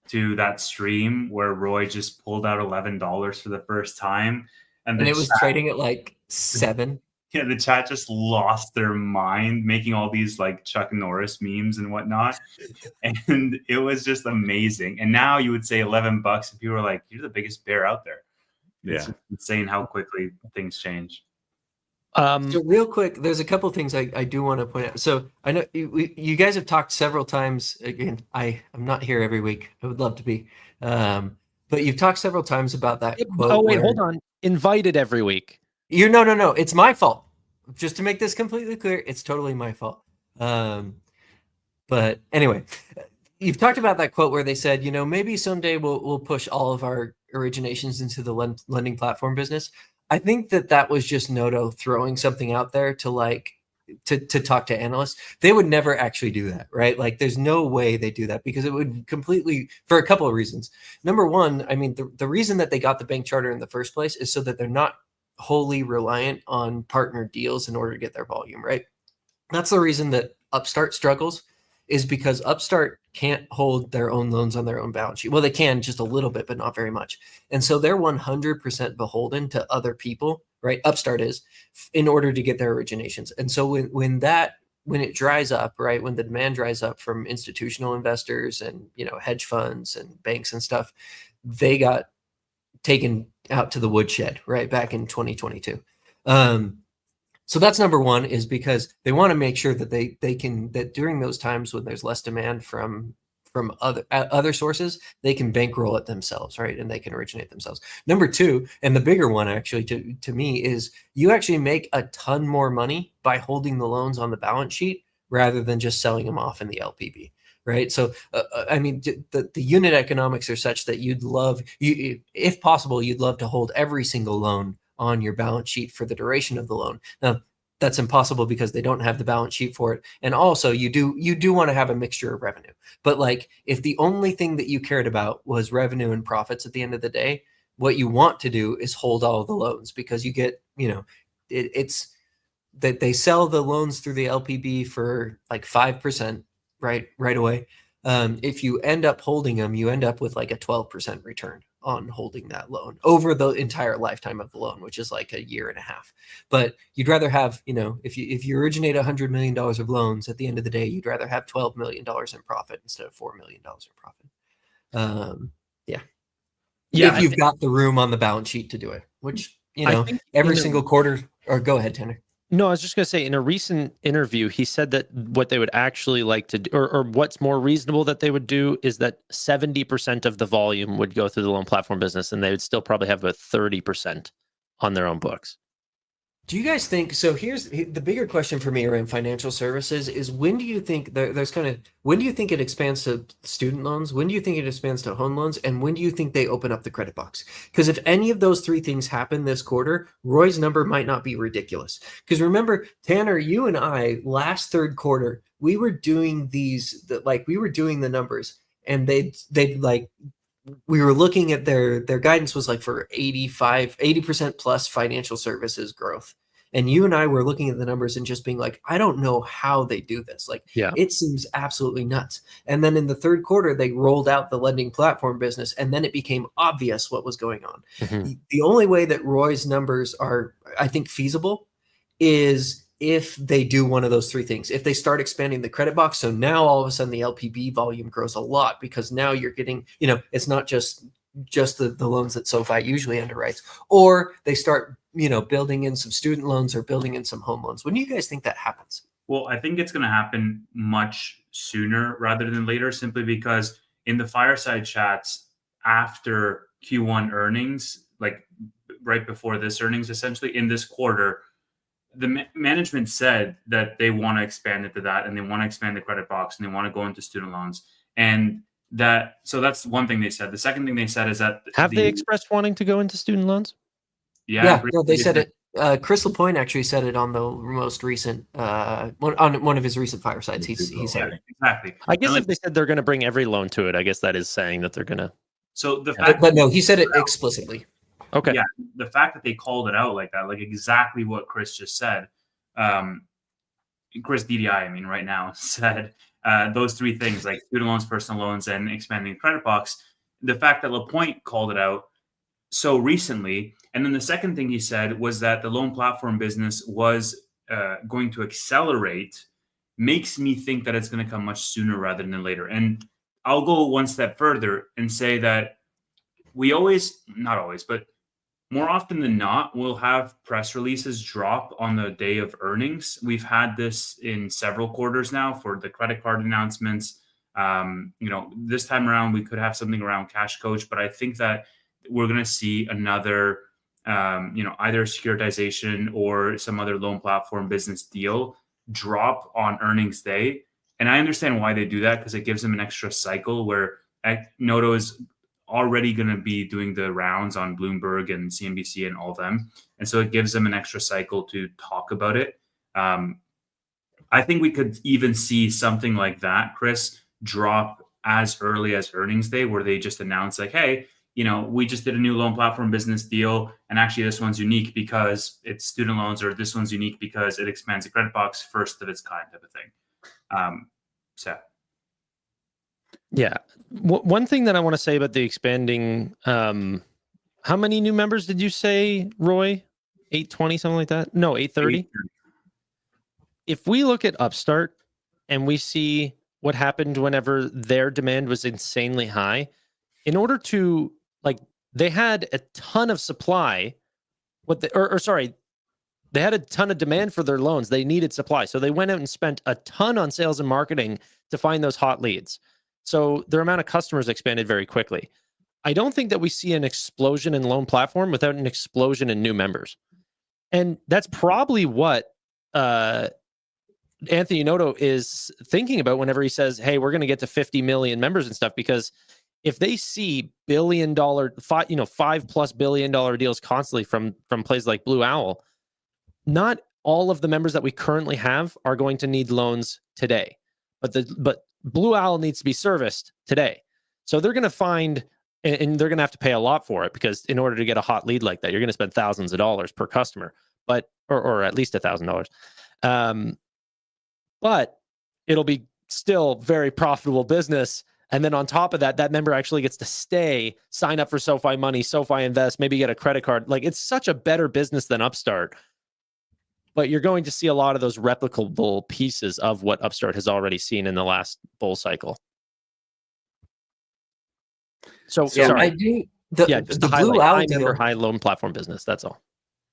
to that stream where Roy just pulled out $11 for the first time. And it was trading at like 7. Yeah, the chat just lost their mind making all these like Chuck Norris memes and whatnot. And it was just amazing. And now you would say $11 and people are like, you're the biggest bear out there. It's insane how quickly things change. So real quick, there's a couple of things I do want to point out. So I know you guys have talked several times. Again, I'm not here every week. I would love to be. But you've talked several times about that quote. Oh, wait, hold on. Invited every week. No. It's my fault. Just to make this completely clear, it's totally my fault. But anyway, you've talked about that quote where they said, you know, maybe someday we'll push all of our originations into the lending platform business. I think that was just Noto throwing something out there to talk to analysts. They would never actually do that, right? Like, there's no way they do that, because it would completely, for a couple of reasons. Number one, I mean, the reason that they got the bank charter in the first place is so that they're not wholly reliant on partner deals in order to get their volume, right? That's the reason that Upstart struggles, is because Upstart can't hold their own loans on their own balance sheet. Well, they can just a little bit, but not very much. And so they're 100% beholden to other people, right? Upstart is, in order to get their originations. And so when it dries up, right, when the demand dries up from institutional investors and, you know, hedge funds and banks and stuff, they got taken out to the woodshed, right, back in 2022. So that's number one, is because they want to make sure that they can, that during those times when there's less demand from other sources, they can bankroll it themselves, right? And they can originate themselves. Number two, and the bigger one actually to me, is you actually make a ton more money by holding the loans on the balance sheet rather than just selling them off in the LPB, right? So, I mean, the unit economics are such that if possible, you'd love to hold every single loan on your balance sheet for the duration of the loan. Now, that's impossible because they don't have the balance sheet for it. And also you do want to have a mixture of revenue. But like, if the only thing that you cared about was revenue and profits at the end of the day, what you want to do is hold all of the loans, because you get, you know, it's that they sell the loans through the LPB for like 5%, right away. If you end up holding them, you end up with like a 12% return on holding that loan over the entire lifetime of the loan, which is like a year and a half. But you'd rather have, you know, if you originate $100 million of loans, at the end of the day, you'd rather have $12 million in profit instead of $4 million in profit. If you've got the room on the balance sheet to do it, which, you know, every single quarter. Or go ahead, Tanner. No, I was just going to say, in a recent interview, he said that what they would actually like to do, or what's more reasonable that they would do, is that 70% of the volume would go through the loan platform business, and they would still probably have a 30% on their own books. Do you guys think, so here's the bigger question for me around financial services is, when do you think when do you think it expands to student loans? When do you think it expands to home loans? And when do you think they open up the credit box? Because if any of those three things happen this quarter, Roy's number might not be ridiculous. Because remember, Tanner, you and I, last third quarter, we were doing the numbers, and they'd like, we were looking at their guidance was like for 80% plus financial services growth. And you and I were looking at the numbers and just being like, I don't know how they do this. Like, Yeah. it seems absolutely nuts. And then in the third quarter, they rolled out the lending platform business, and then it became obvious what was going on. Mhm. The only way that Roy's numbers are, I think, feasible is if they do one of those three things. If they start expanding the credit box, so now all of a sudden the LPB volume grows a lot, because now you're getting, it's not just the loans that SoFi usually underwrites, or they start, building in some student loans or building in some home loans. When do you guys think that happens? Well, I think it's going to happen much sooner rather than later, simply because in the fireside chats after Q1 earnings, like right before this earnings, essentially in this quarter, the management said that they want to expand into that, and they want to expand the credit box, and they want to go into student loans. And so that's one thing they said. The second thing they said is that Have they expressed wanting to go into student loans? Yeah, no, they said it. Chris Lapointe actually said it on the most recent, on one of his recent firesides. He said it. Exactly. I guess if they said they're going to bring every loan to it, I guess that is saying that they're going to. So the fact, but no, he said it explicitly. Okay. Yeah, the fact that they called it out like that, like exactly what Chris just said, Chris DDI, I mean, right now said those three things, like student loans, personal loans, and expanding the credit box. The fact that Lapointe called it out so recently, and then the second thing he said was that the loan platform business was going to accelerate, makes me think that it's going to come much sooner rather than later. And I'll go one step further and say that we always, not always, but more often than not, we'll have press releases drop on the day of earnings. We've had this in several quarters now for the credit card announcements. This time around, we could have something around Cash Coach, but I think that we're going to see another, either securitization or some other loan platform business deal drop on earnings day. And I understand why they do that, because it gives them an extra cycle where Noto is already going to be doing the rounds on Bloomberg and CNBC and all of them. And so it gives them an extra cycle to talk about it. I think we could even see something like that, Chris, drop as early as earnings day, where they just announce like, hey, we just did a new loan platform business deal. And actually this one's unique because it's student loans, or this one's unique because it expands the credit box, first of its kind type of thing. Yeah. One thing that I want to say about the expanding, how many new members did you say, Roy? 820, something like that? No, 830. If we look at Upstart and we see what happened whenever their demand was insanely high, in order to, they had a ton of supply, they had a ton of demand for their loans. They needed supply. So they went out and spent a ton on sales and marketing to find those hot leads. So their amount of customers expanded very quickly. I don't think that we see an explosion in loan platform without an explosion in new members. And that's probably what Anthony Noto is thinking about whenever he says, hey, we're going to get to 50 million members and stuff, because if they see $5+ billion deals constantly from places like Blue Owl, not all of the members that we currently have are going to need loans today, but Blue Owl needs to be serviced today. So they're going to find, and they're going to have to pay a lot for it, because in order to get a hot lead like that, you're going to spend thousands of dollars per customer, or at least $1,000. But it'll be still very profitable business. And then on top of that, that member actually gets to stay, sign up for SoFi Money, SoFi Invest, maybe get a credit card. Like, it's such a better business than Upstart. But you're going to see a lot of those replicable pieces of what Upstart has already seen in the last bull cycle. So yeah, sorry. I do. Just the highlight Blue Owl high deal, member, high loan platform business. That's all.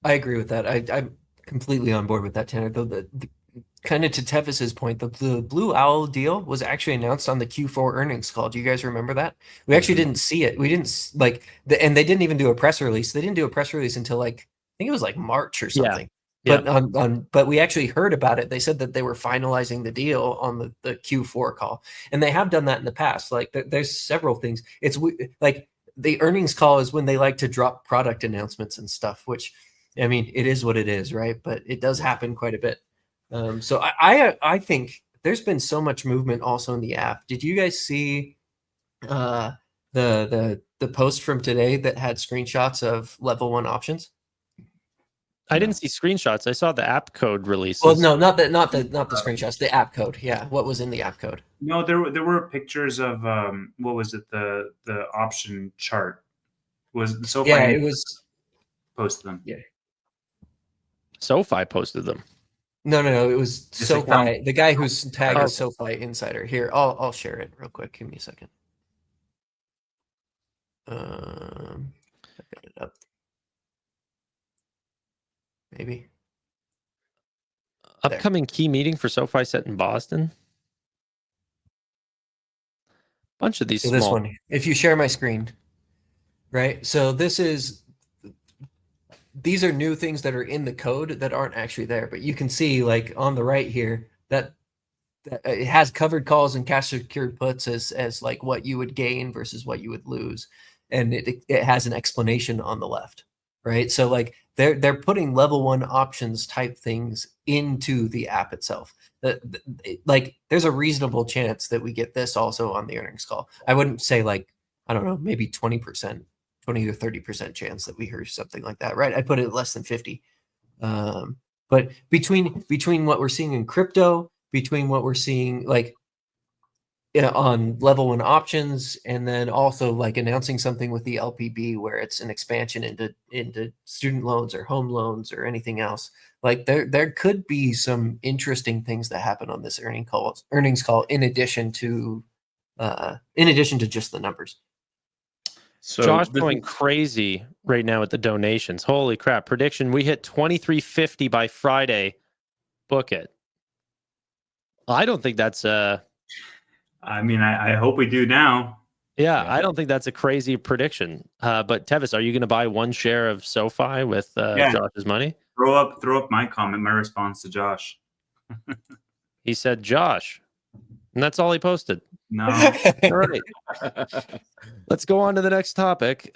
I agree with that. I'm completely on board with that, Tanner. Though the kind of to Teviz's point, the Blue Owl deal was actually announced on the Q4 earnings call. Do you guys remember that? We actually didn't see it. We didn't and they didn't even do a press release. They didn't do a press release until I think it was March or something. Yeah. But we actually heard about it. They said that they were finalizing the deal on the Q4 call, and they have done that in the past. There's several things. It's the earnings call is when they like to drop product announcements and stuff, which, I mean, it is what it is, right? But it does happen quite a bit. So I think there's been so much movement also in the app. Did you guys see the post from today that had screenshots of level 1 options? I didn't see screenshots. I saw the app code releases. Well, no, not the screenshots. The app code. Yeah, what was in the app code? No, there were pictures of what was it, the option chart was SoFi. Yeah, it was. Posted them. Yeah. SoFi posted them. No. It was This SoFi. account? The guy who's tagged Oh. as SoFi Insider. Here, I'll share it real quick. Give me a second. I've got it up. Maybe. Upcoming key meeting for SoFi set in Boston. Bunch of these So small. this one, if you share my screen, right? So these are new things that are in the code that aren't actually there, but you can see like on the right here that it has covered calls and cash secured puts as like what you would gain versus what you would lose, and it has an explanation on the left, right? So like they're putting level 1 options type things into the app itself. Like there's a reasonable chance that we get this also on the earnings call. I wouldn't say like, I don't know, maybe 20%, 20 to 30% chance that we hear something like that, right? I'd put it at less than 50. But between what we're seeing in crypto, between what we're seeing like on level 1 options, and then also like announcing something with the LPB where it's an expansion into student loans or home loans or anything else, like there could be some interesting things that happen on this earnings call in addition to just the numbers. So Josh this going is- crazy right now with the donations. Holy crap. Prediction, we hit 2350 by Friday. Book it. I don't think that's I mean, I hope we do now. yeah, Yeah. I don't think that's a crazy prediction. But Tevis, are you going to buy one share of SoFi with Yeah. Josh's money? Throw up my comment, my response to Josh. He said Josh, and that's all he posted. No. All right, let's go on to the next topic.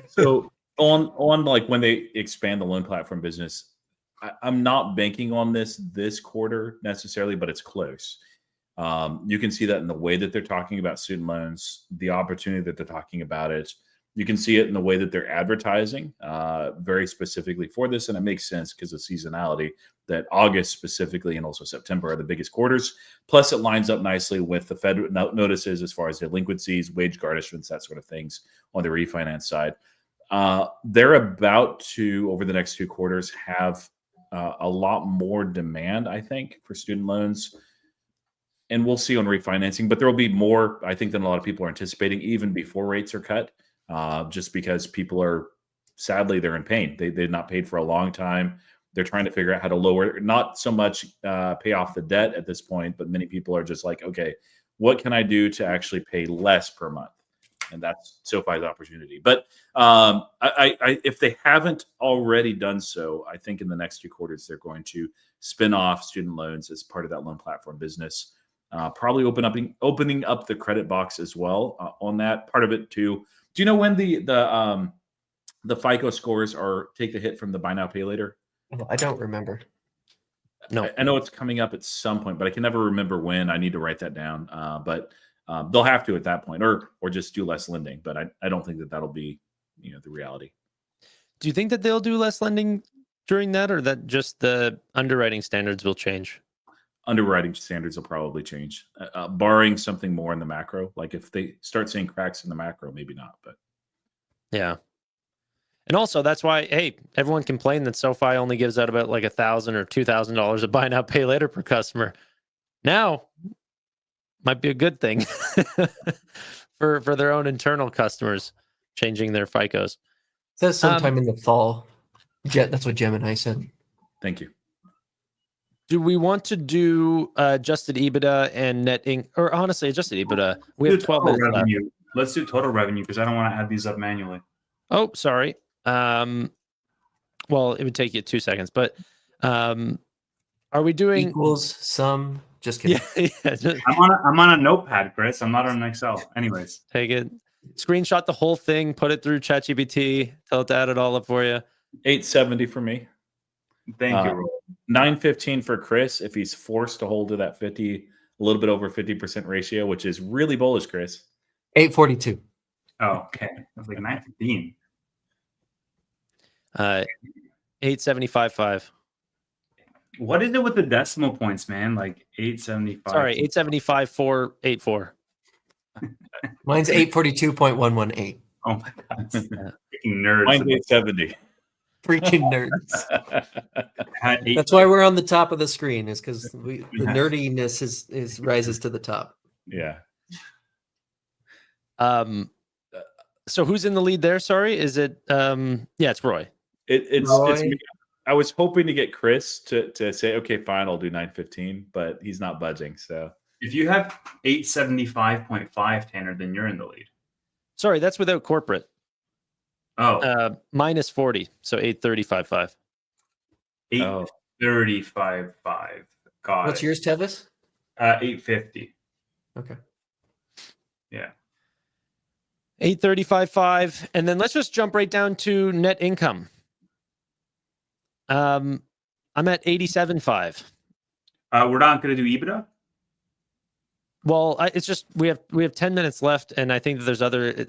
So on like when they expand the loan platform business, I'm not banking on this quarter necessarily, but it's close. You can see that in the way that they're talking about student loans, the opportunity that they're talking about it. You can see it in the way that they're advertising very specifically for this. And it makes sense because of seasonality that August specifically and also September are the biggest quarters. Plus, it lines up nicely with the Fed notices as far as delinquencies, wage garnishments, that sort of things on the refinance side. They're about to, over the next 2 quarters, have a lot more demand, I think, for student loans. And we'll see on refinancing, but there will be more, I think, than a lot of people are anticipating, even before rates are cut, just because people are, sadly, they're in pain. They've not paid for a long time. They're trying to figure out how to lower, not so much pay off the debt at this point, but many people are just like, okay, what can I do to actually pay less per month? And that's SoFi's opportunity. But if they haven't already done so, I think in the next 2 quarters, they're going to spin off student loans as part of that loan platform business. Probably opening up the credit box as well on that part of it too. Do you know when the FICO scores take the hit from the buy now pay later? I don't remember. No, I know it's coming up at some point, but I can never remember when. I need to write that down. But they'll have to at that point, or just do less lending. But I don't think that'll be the reality. do you think that they'll do less lending during that, or that just the underwriting standards will change? Underwriting standards will probably change, barring something more in the macro. Like if they start seeing cracks in the macro, maybe not. But Yeah. And also, that's why, hey, everyone complained that SoFi only gives out about like $1,000 or $2,000 of buy now, pay later per customer. Now, might be a good thing for their own internal customers changing their FICOs. It says sometime in the fall. That's what Gemini said. thank you. Do we want to do adjusted EBITDA and net or honestly, adjusted EBITDA? We have 12 minutes left. revenue. Let's do total revenue because I don't want to add these up manually. Oh, sorry. Well, it would take you 2 seconds, but are we doing Equals sum. Just kidding. Yeah, just I'm on a notepad, Chris. I'm not on Excel. Anyways, take it, screenshot the whole thing, put it through ChatGPT, tell it to add it all up for you. 870 for me. thank you, Roy. 915 for Chris if he's forced to hold to that 50, a little bit over 50% ratio, which is really bullish, Chris. 842. Oh, okay. I was like 9:15. 875.5. What is it with the decimal points, man? Like 875. Sorry, 875.484. Mine's 842.118. Oh my god. Freaking nerds. Mine's 870. Freaking nerds. Had eight- That's why we're on the top of the screen, is because the nerdiness is rises to the top. Yeah. So who's in the lead there? Sorry, is it? Yeah, it's Roy. It's Roy. me. I was hoping to get Chris to say, okay, fine, I'll do 915, but he's not budging. So If you have 875.5, Tanner, then you're in the lead. Sorry, that's without corporate. Oh, Minus 40, so 835.5. 835.5. Got What's it. yours, Tevis? 850. Okay. Yeah. 835.5, and then let's just jump right down to net income. I'm at 87.5. We're not going to do EBITDA. Well, it's just we have 10 minutes left, and I think that there's other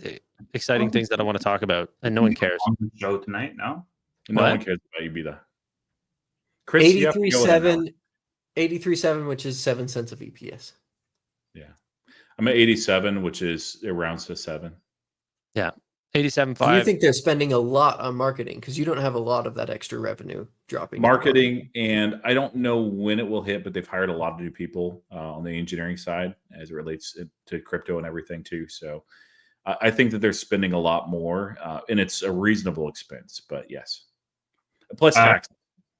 exciting things that I want to talk about, and no one cares. On the show tonight, no? no What? one cares about EBITDA. Chris, you have to go in now. 83.7, which is 7 cents of EPS. I'm at 87, which is it rounds to 7. 87.5. Do you think they're spending a lot on marketing? Because you don't have a lot of that extra revenue dropping. Marketing, and I don't know when it will hit, but they've hired a lot of new people on the engineering side as it relates to crypto and everything too. So I think that they're spending a lot more, and it's a reasonable expense. But yes, plus tax.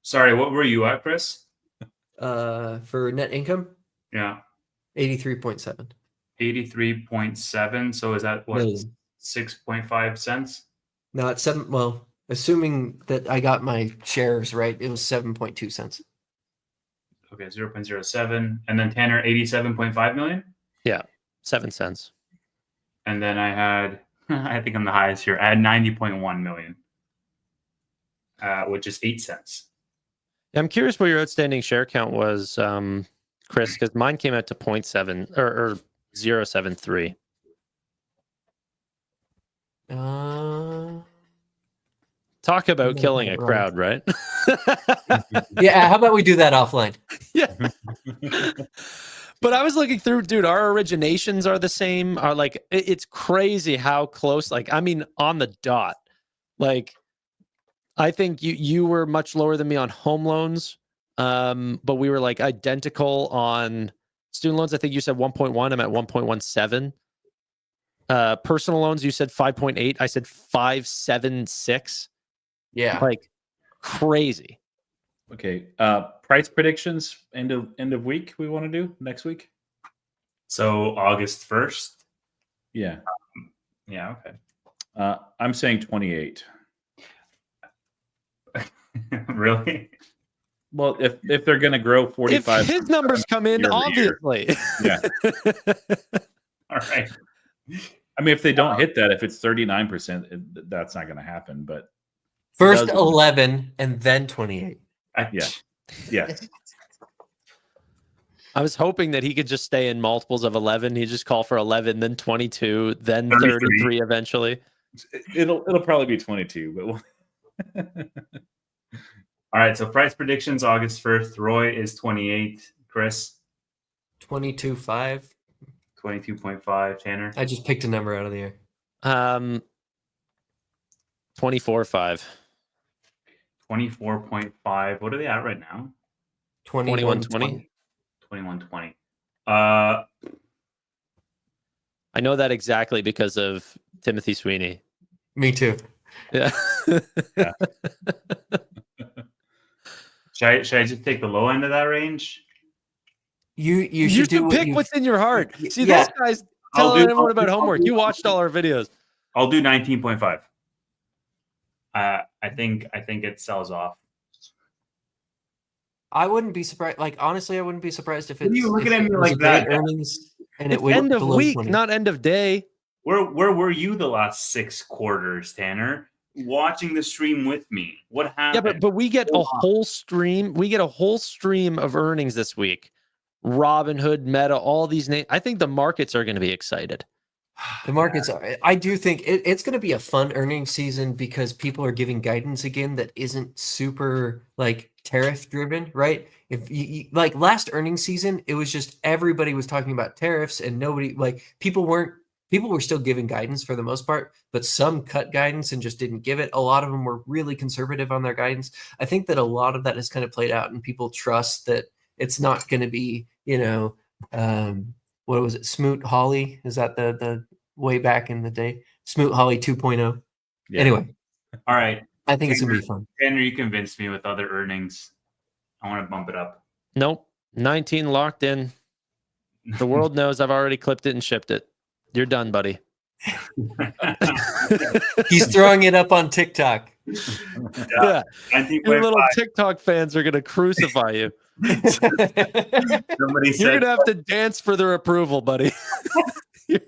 Sorry, what were you at, Chris? For net income, Yeah. 83.7. 83.7. So is that what? Million. 6.5 cents? No, it's 7. Well, assuming that I got my shares right, it was 7.2 cents. Okay, 0.07. And then Tanner, 87.5 million. 7 cents. And then I had, I think I'm the highest here. I had 90.1 million, which is 8 cents. I'm curious what your outstanding share count was, Chris, because mine came out to 0.7 or 0.73. Talk about might killing have a it crowd, right? Yeah, how about we do that offline? Yeah. But I was looking through, dude, our originations are the same. Are like, it's crazy how close, like, I mean, on the dot. Like, I think you were much lower than me on home loans. But we were like identical on student loans. I think you said 1.1. I'm at 1.17. Personal loans, you said 5.8. I said 5.76. Yeah. Like crazy. Okay. Price predictions end of week. We want to do next week. So August 1st. Yeah. Yeah. Okay. I'm saying 28. Really? Well, if they're going to grow 45, If his numbers come in, year-over-year. obviously. Yeah. All right. I mean, if they don't hit that, if it's 39%, that's not going to happen. But First does- 11 and then 28. Yeah. Yes. I was hoping that he could just stay in multiples of 11. He'd just call for 11, then 22, then 33. 33 eventually. It'll probably be 22, but All right. So price predictions August 1st. Roy is 28. Chris, 22.5. 22.5. Tanner, I just picked a number out of the air. 24.5. 24.5. What are they at right now? 21.20. 21.20. I know that exactly because of Timothy Sweeney. Me too. Yeah. Yeah. Should I just take the low end of that range? You should do pick what's in your heart. See, Yeah. this guy's I'll telling do- everyone about I'll homework. do- You watched all our videos. I'll do 19.5. I think it sells off. I wouldn't be surprised. Like, honestly, I wouldn't be surprised if What are it's you looking if at it me was like a great that? earnings and it It's went end of below week, 20. not end of day. Where were you the last 6 quarters, Tanner? Watching the stream with me. What Yeah, happened? but we get a whole stream. We get a whole stream of earnings this week. Robinhood, Meta, all these names. I think the markets are going to be excited. The markets are, I do think it's going to be a fun earnings season because people are giving guidance again that isn't super like tariff driven, right? If like last earnings season, it was just everybody was talking about tariffs and nobody like people were still giving guidance for the most part, but some cut guidance and just didn't give it. A lot of them were really conservative on their guidance. I think that a lot of that has kind of played out and people trust that it's not going to be, what was it? Smoot Hawley? Is that the way back in the day? Smoot Hawley 2.0. Yeah. Anyway, All right. I think it's going to be fun. Tanner, you convinced me with other earnings. I want to bump it up. Nope. 19 locked in. The world knows I've already clipped it and shipped it. You're done, buddy. He's throwing it up on TikTok. Yeah. 19.5. Your little TikTok fans are going to crucify you. Somebody You're said going to have to dance for their approval, buddy. You're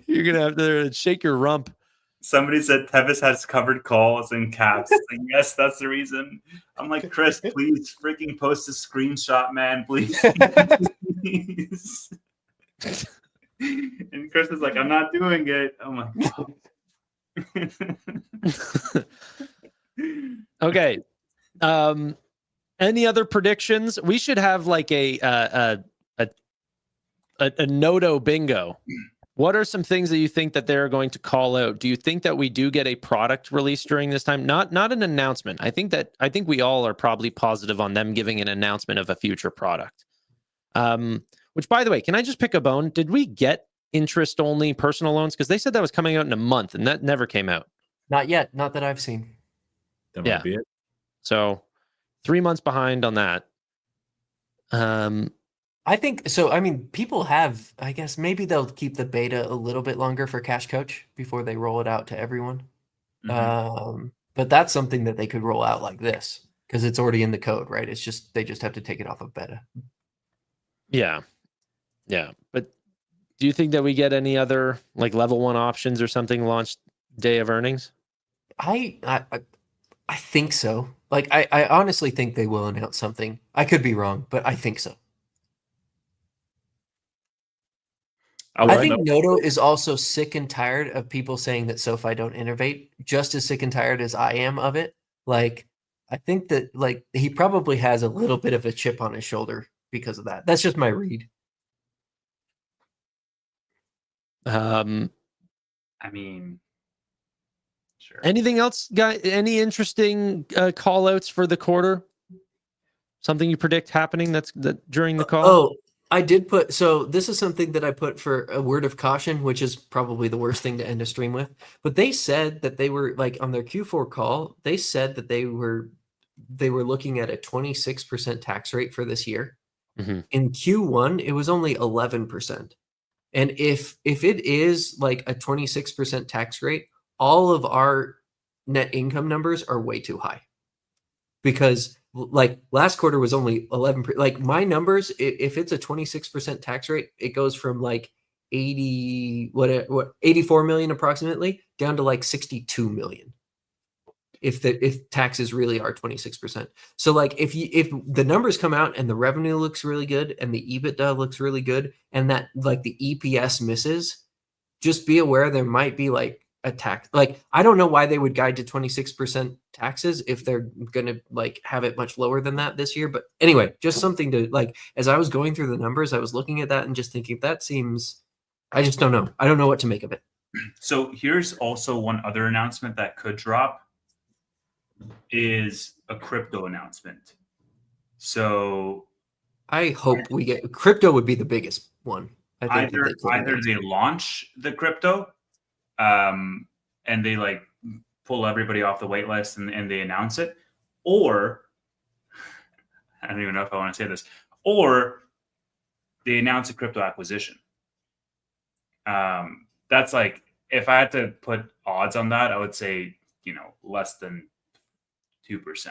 going to have to shake your rump. somebody said Tevis has covered calls in caps. Like, yes, that's the reason. I'm like, Chris, please freaking post a screenshot, man. Please. Please. And Chris is like, I'm not doing it. I'm like, Okay. Any other predictions? We should have like a Noto bingo. What are some things that you think that they're going to call out? Do you think that we do get a product release during this time? Not an announcement. I think we all are probably positive on them giving an announcement of a future product. Which, by the way, can I just pick a bone? Did we get interest-only personal loans? Because they said that was coming out in a month, and that never came out. Not yet. Not that I've seen. That Yeah. might be it. So 3 months behind on that. I think so. I mean, people have, I guess maybe they'll keep the beta a little bit longer for Cash Coach before they roll it out to everyone. But that's something that they could roll out like this because it's already in the code, right? It's just they just have to take it off of beta. Yeah. But do you think that we get any other like level 1 options or something launched day of earnings? I think so. Like I honestly think they will announce something. I could be wrong, but I think so. I think Noto is also sick and tired of people saying that SoFi don't innovate, just as sick and tired as I am of it. Like, I think that like he probably has a little bit of a chip on his shoulder because of that. That's just my read. I mean, sure. Anything else, guys? Any interesting call outs for the quarter? Something you predict happening that during the call? Oh, I did put, so this is something that I put for a word of caution, which is probably the worst thing to end a stream with. But they said that they were like on their Q4 call, they said that they were looking at a 26% tax rate for this year. Mm-hmm. In Q1, it was only 11%. And if it is like a 26% tax rate, all of our net income numbers are way too high. Because like last quarter was only 11%. Like my numbers, if it's a 26% tax rate, it goes from like 84 million approximately down to like 62 million. If taxes really are 26%. So like if the numbers come out and the revenue looks really good and the EBITDA looks really good and that like the EPS misses, just be aware there might be like a tax. Like I don't know why they would guide to 26% taxes if they're gonna like have it much lower than that this year. But anyway, just something to like as I was going through the numbers, I was looking at that and just thinking that seems I just don't know. I don't know what to make of it. So here's also one other announcement that could drop. Is a crypto announcement. So I hope we get crypto would be the biggest one. I think either they launch the crypto and they like pull everybody off the wait list and they announce it, or I don't even know if I want to say this, or they announce a crypto acquisition. That's like if I had to put odds on that, I would say, less than 2%.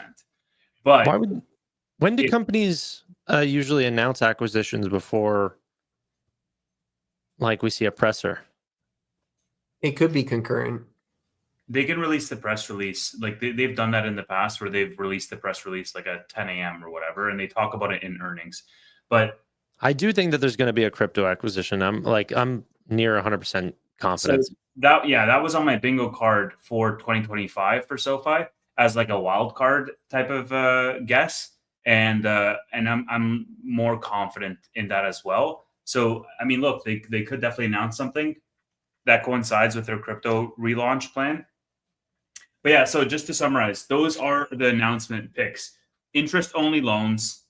But when do companies usually announce acquisitions before like we see a presser? It could be concurrent. They can release the press release. Like they've done that in the past where they've released the press release like at 10 a.m. or whatever, and they talk about it in earnings. But I do think that there's going to be a crypto acquisition. I'm near 100% confidence. So that was on my bingo card for 2025 for SoFi as like a wild card type of guess, and I'm more confident in that as well. So I mean, look, they could definitely announce something that coincides with their crypto relaunch plan. But yeah, so just to summarize, those are the announcement picks: interest only loans,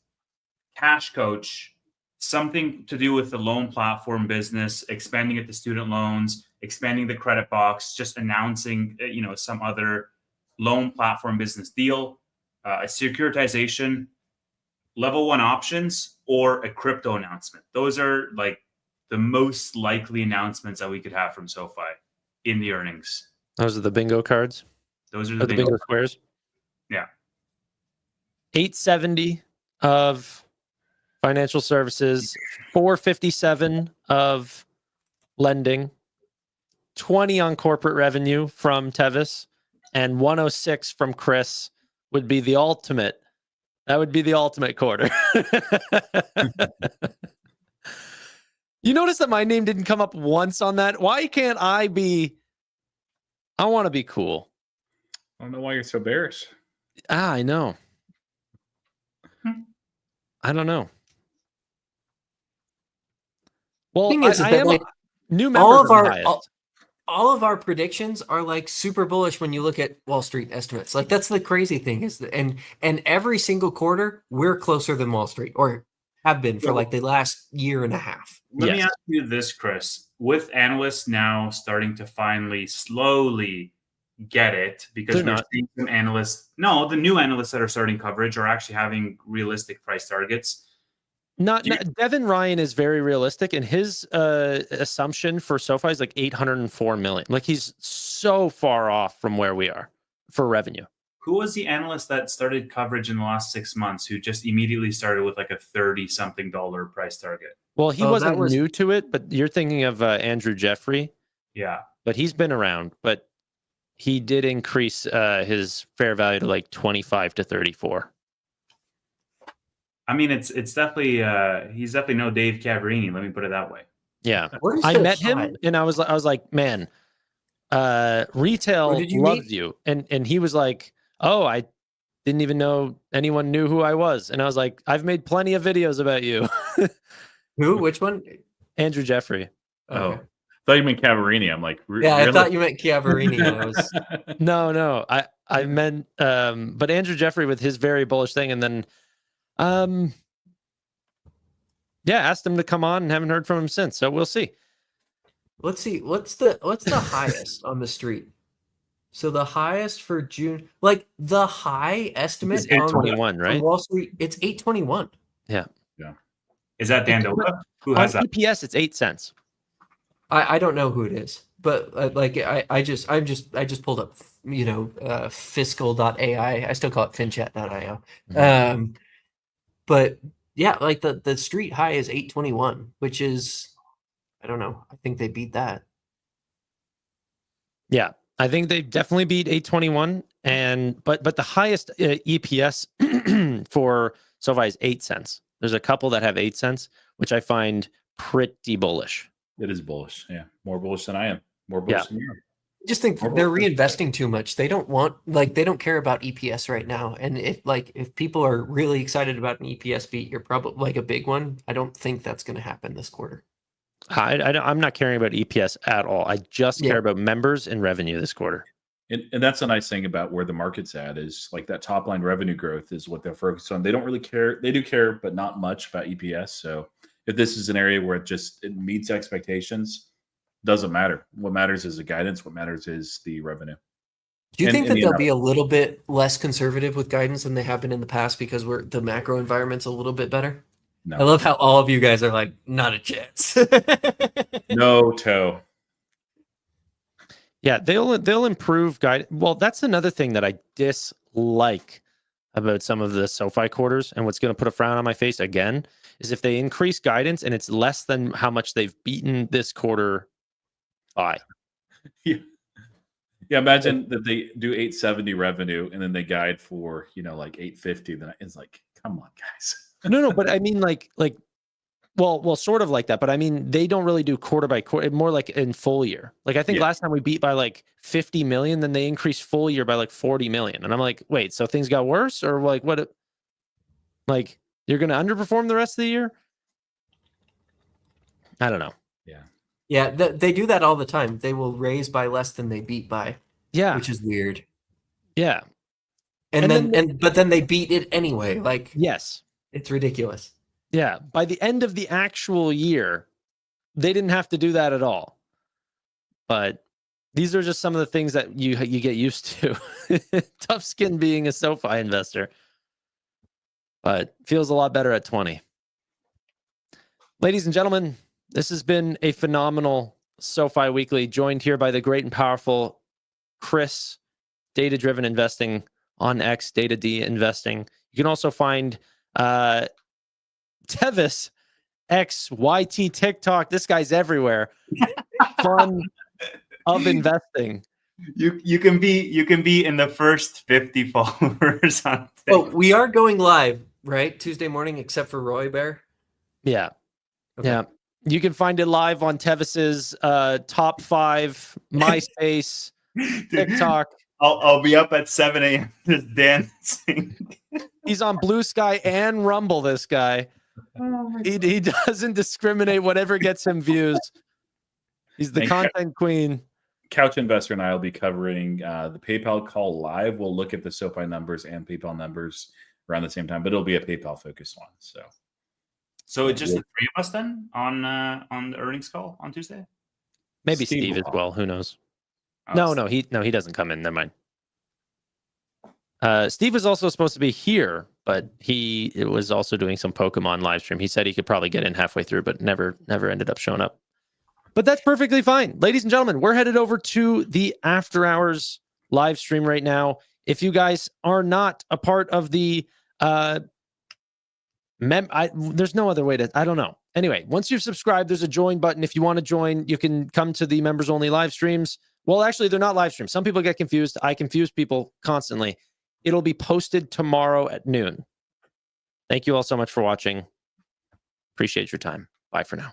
Cash Coach, something to do with the loan platform business, expanding it to student loans, expanding the credit box, just announcing, some other loan platform business deal, a securitization, level one options, or a crypto announcement. Those are like the most likely announcements that we could have from SoFi in the earnings. Those are the bingo cards. Those are Or the bingo squares. Yeah. 870 of financial services, 457 of lending, 20 on corporate revenue from Tevis, and 106 from Chris would be the ultimate. That would be the ultimate quarter. You notice that my name didn't come up once on that? Why can't I be? I want to be cool. I don't know why you're so bearish. I know. I don't know. Well, Thing is I that, am like, new members all of our predictions are like super bullish when you look at Wall Street estimates. Like, that's the crazy thing is that, and every single quarter we're closer than Wall Street, or have been for like the last year and a half. Let me ask you this, Chris. With analysts now starting to finally slowly get it, because we're seeing some analysts, the new analysts that are starting coverage are actually having realistic price targets. Devin Ryan is very realistic, and his assumption for SoFi is like 804 million. Like, he's so far off from where we are for revenue. Who was the analyst that started coverage in the last 6 months who just immediately started with like a $30-something price target? Well, he wasn't new to it, but you're thinking of Andrew Jeffrey. Yeah. But he's been around, but he did increase his fair value to like 25 to 34. I mean, it's definitely he's definitely no Dave Cavarini. Let me put it that way. Yeah, I met him and I was like, man, retail loves you, and he was like, oh, I didn't even know anyone knew who I was, and I was like, I've made plenty of videos about you. Who? Which one? Andrew Jeffrey. Oh, I thought you meant Cavarini. I'm like, yeah, I thought you meant Cavarini. I was no, I meant but Andrew Jeffrey with his very bullish thing, and then asked him to come on and haven't heard from him since. So we'll see. Let's see. What's the highest on the street? So the highest for June, like the high estimate is 821, right? Wall Street, it's 821. Yeah. Is that Dan Doba? Who has that? EPS, it's 8 cents. I don't know who it is, but I just pulled up, fiscal.ai. I still call it finchat.io. Mm-hmm. But yeah, like the street high is 821, which is, I don't know. I think they beat that. Yeah, I think they definitely beat 821, but the highest EPS for SoFi is 8 cents. There's a couple that have 8 cents, which I find pretty bullish. It is bullish. Yeah, more bullish than I am. More bullish than you are. I just think they're reinvesting too much. They don't don't care about EPS right now. And if people are really excited about an EPS beat, you're probably like a big one. I don't think that's going to happen this quarter. I'm not caring about EPS at all. I just care about members and revenue this quarter. And that's a nice thing about where the market's at, is like that top line revenue growth is what they're focused on. They don't really care. They do care, but not much about EPS. So if this is an area where it meets expectations, doesn't matter. What matters is the guidance. What matters is the revenue. Do you think that they'll be a little bit less conservative with guidance than they have been in the past because the macro environment's a little bit better? No. I love how all of you guys are like, not a chance. No toe. Yeah, they'll improve guidance. Well, that's another thing that I dislike about some of the SoFi quarters, and what's going to put a frown on my face again is if they increase guidance and it's less than how much they've beaten this quarter by. Yeah. Yeah, imagine that they do 870 revenue and then they guide for, like 850. Then it's like, come on, guys. No, but I mean like Well, sort of like that, but I mean, they don't really do quarter by quarter, more like in full year. Like I think last time we beat by like 50 million, then they increased full year by like 40 million. And I'm like, wait, so things got worse, or like what? Like you're going to underperform the rest of the year? I don't know. Yeah, they do that all the time. They will raise by less than they beat by. Yeah. Which is weird. Yeah. But then they beat it anyway. Like, yes, it's ridiculous. Yeah. By the end of the actual year, they didn't have to do that at all. But these are just some of the things that you get used to. Tough skin being a SoFi investor. But feels a lot better at 20. Ladies and gentlemen, this has been a phenomenal SoFi Weekly, joined here by the great and powerful Chris, Data-Driven Investing on X, Data D Investing. You can also find Tevis X YT TikTok. This guy's everywhere. Fun of investing. You can be in the first 50 followers on TikTok. Oh, we are going live, right? Tuesday morning, except for Roy Bear. Yeah. Okay. Yeah. You can find it live on Tevis's top 5 MySpace, TikTok. I'll be up at 7 a.m. just dancing. He's on Blue Sky and Rumble, this guy. He doesn't discriminate, whatever gets him views. He's the content queen. Couch Investor and I will be covering the PayPal call live. We'll look at the SoFi numbers and PayPal numbers around the same time, but it'll be a PayPal focused one. So it's just the 3 of us then on the earnings call on Tuesday? Maybe Steve as well. Who knows? Oh, No, he doesn't come in. Never mind. Steve was also supposed to be here, but he was also doing some Pokemon live stream. He said he could probably get in halfway through, but never ended up showing up. But that's perfectly fine. Ladies and gentlemen, we're headed over to the after hours live stream right now. If you guys are not a part of the there's no other way to, I don't know. Anyway, once you've subscribed, there's a join button. If you want to join, you can come to the members only live streams. Well, actually, they're not live streams. Some people get confused. I confuse people constantly. It'll be posted tomorrow at noon. Thank you all so much for watching. Appreciate your time. Bye for now.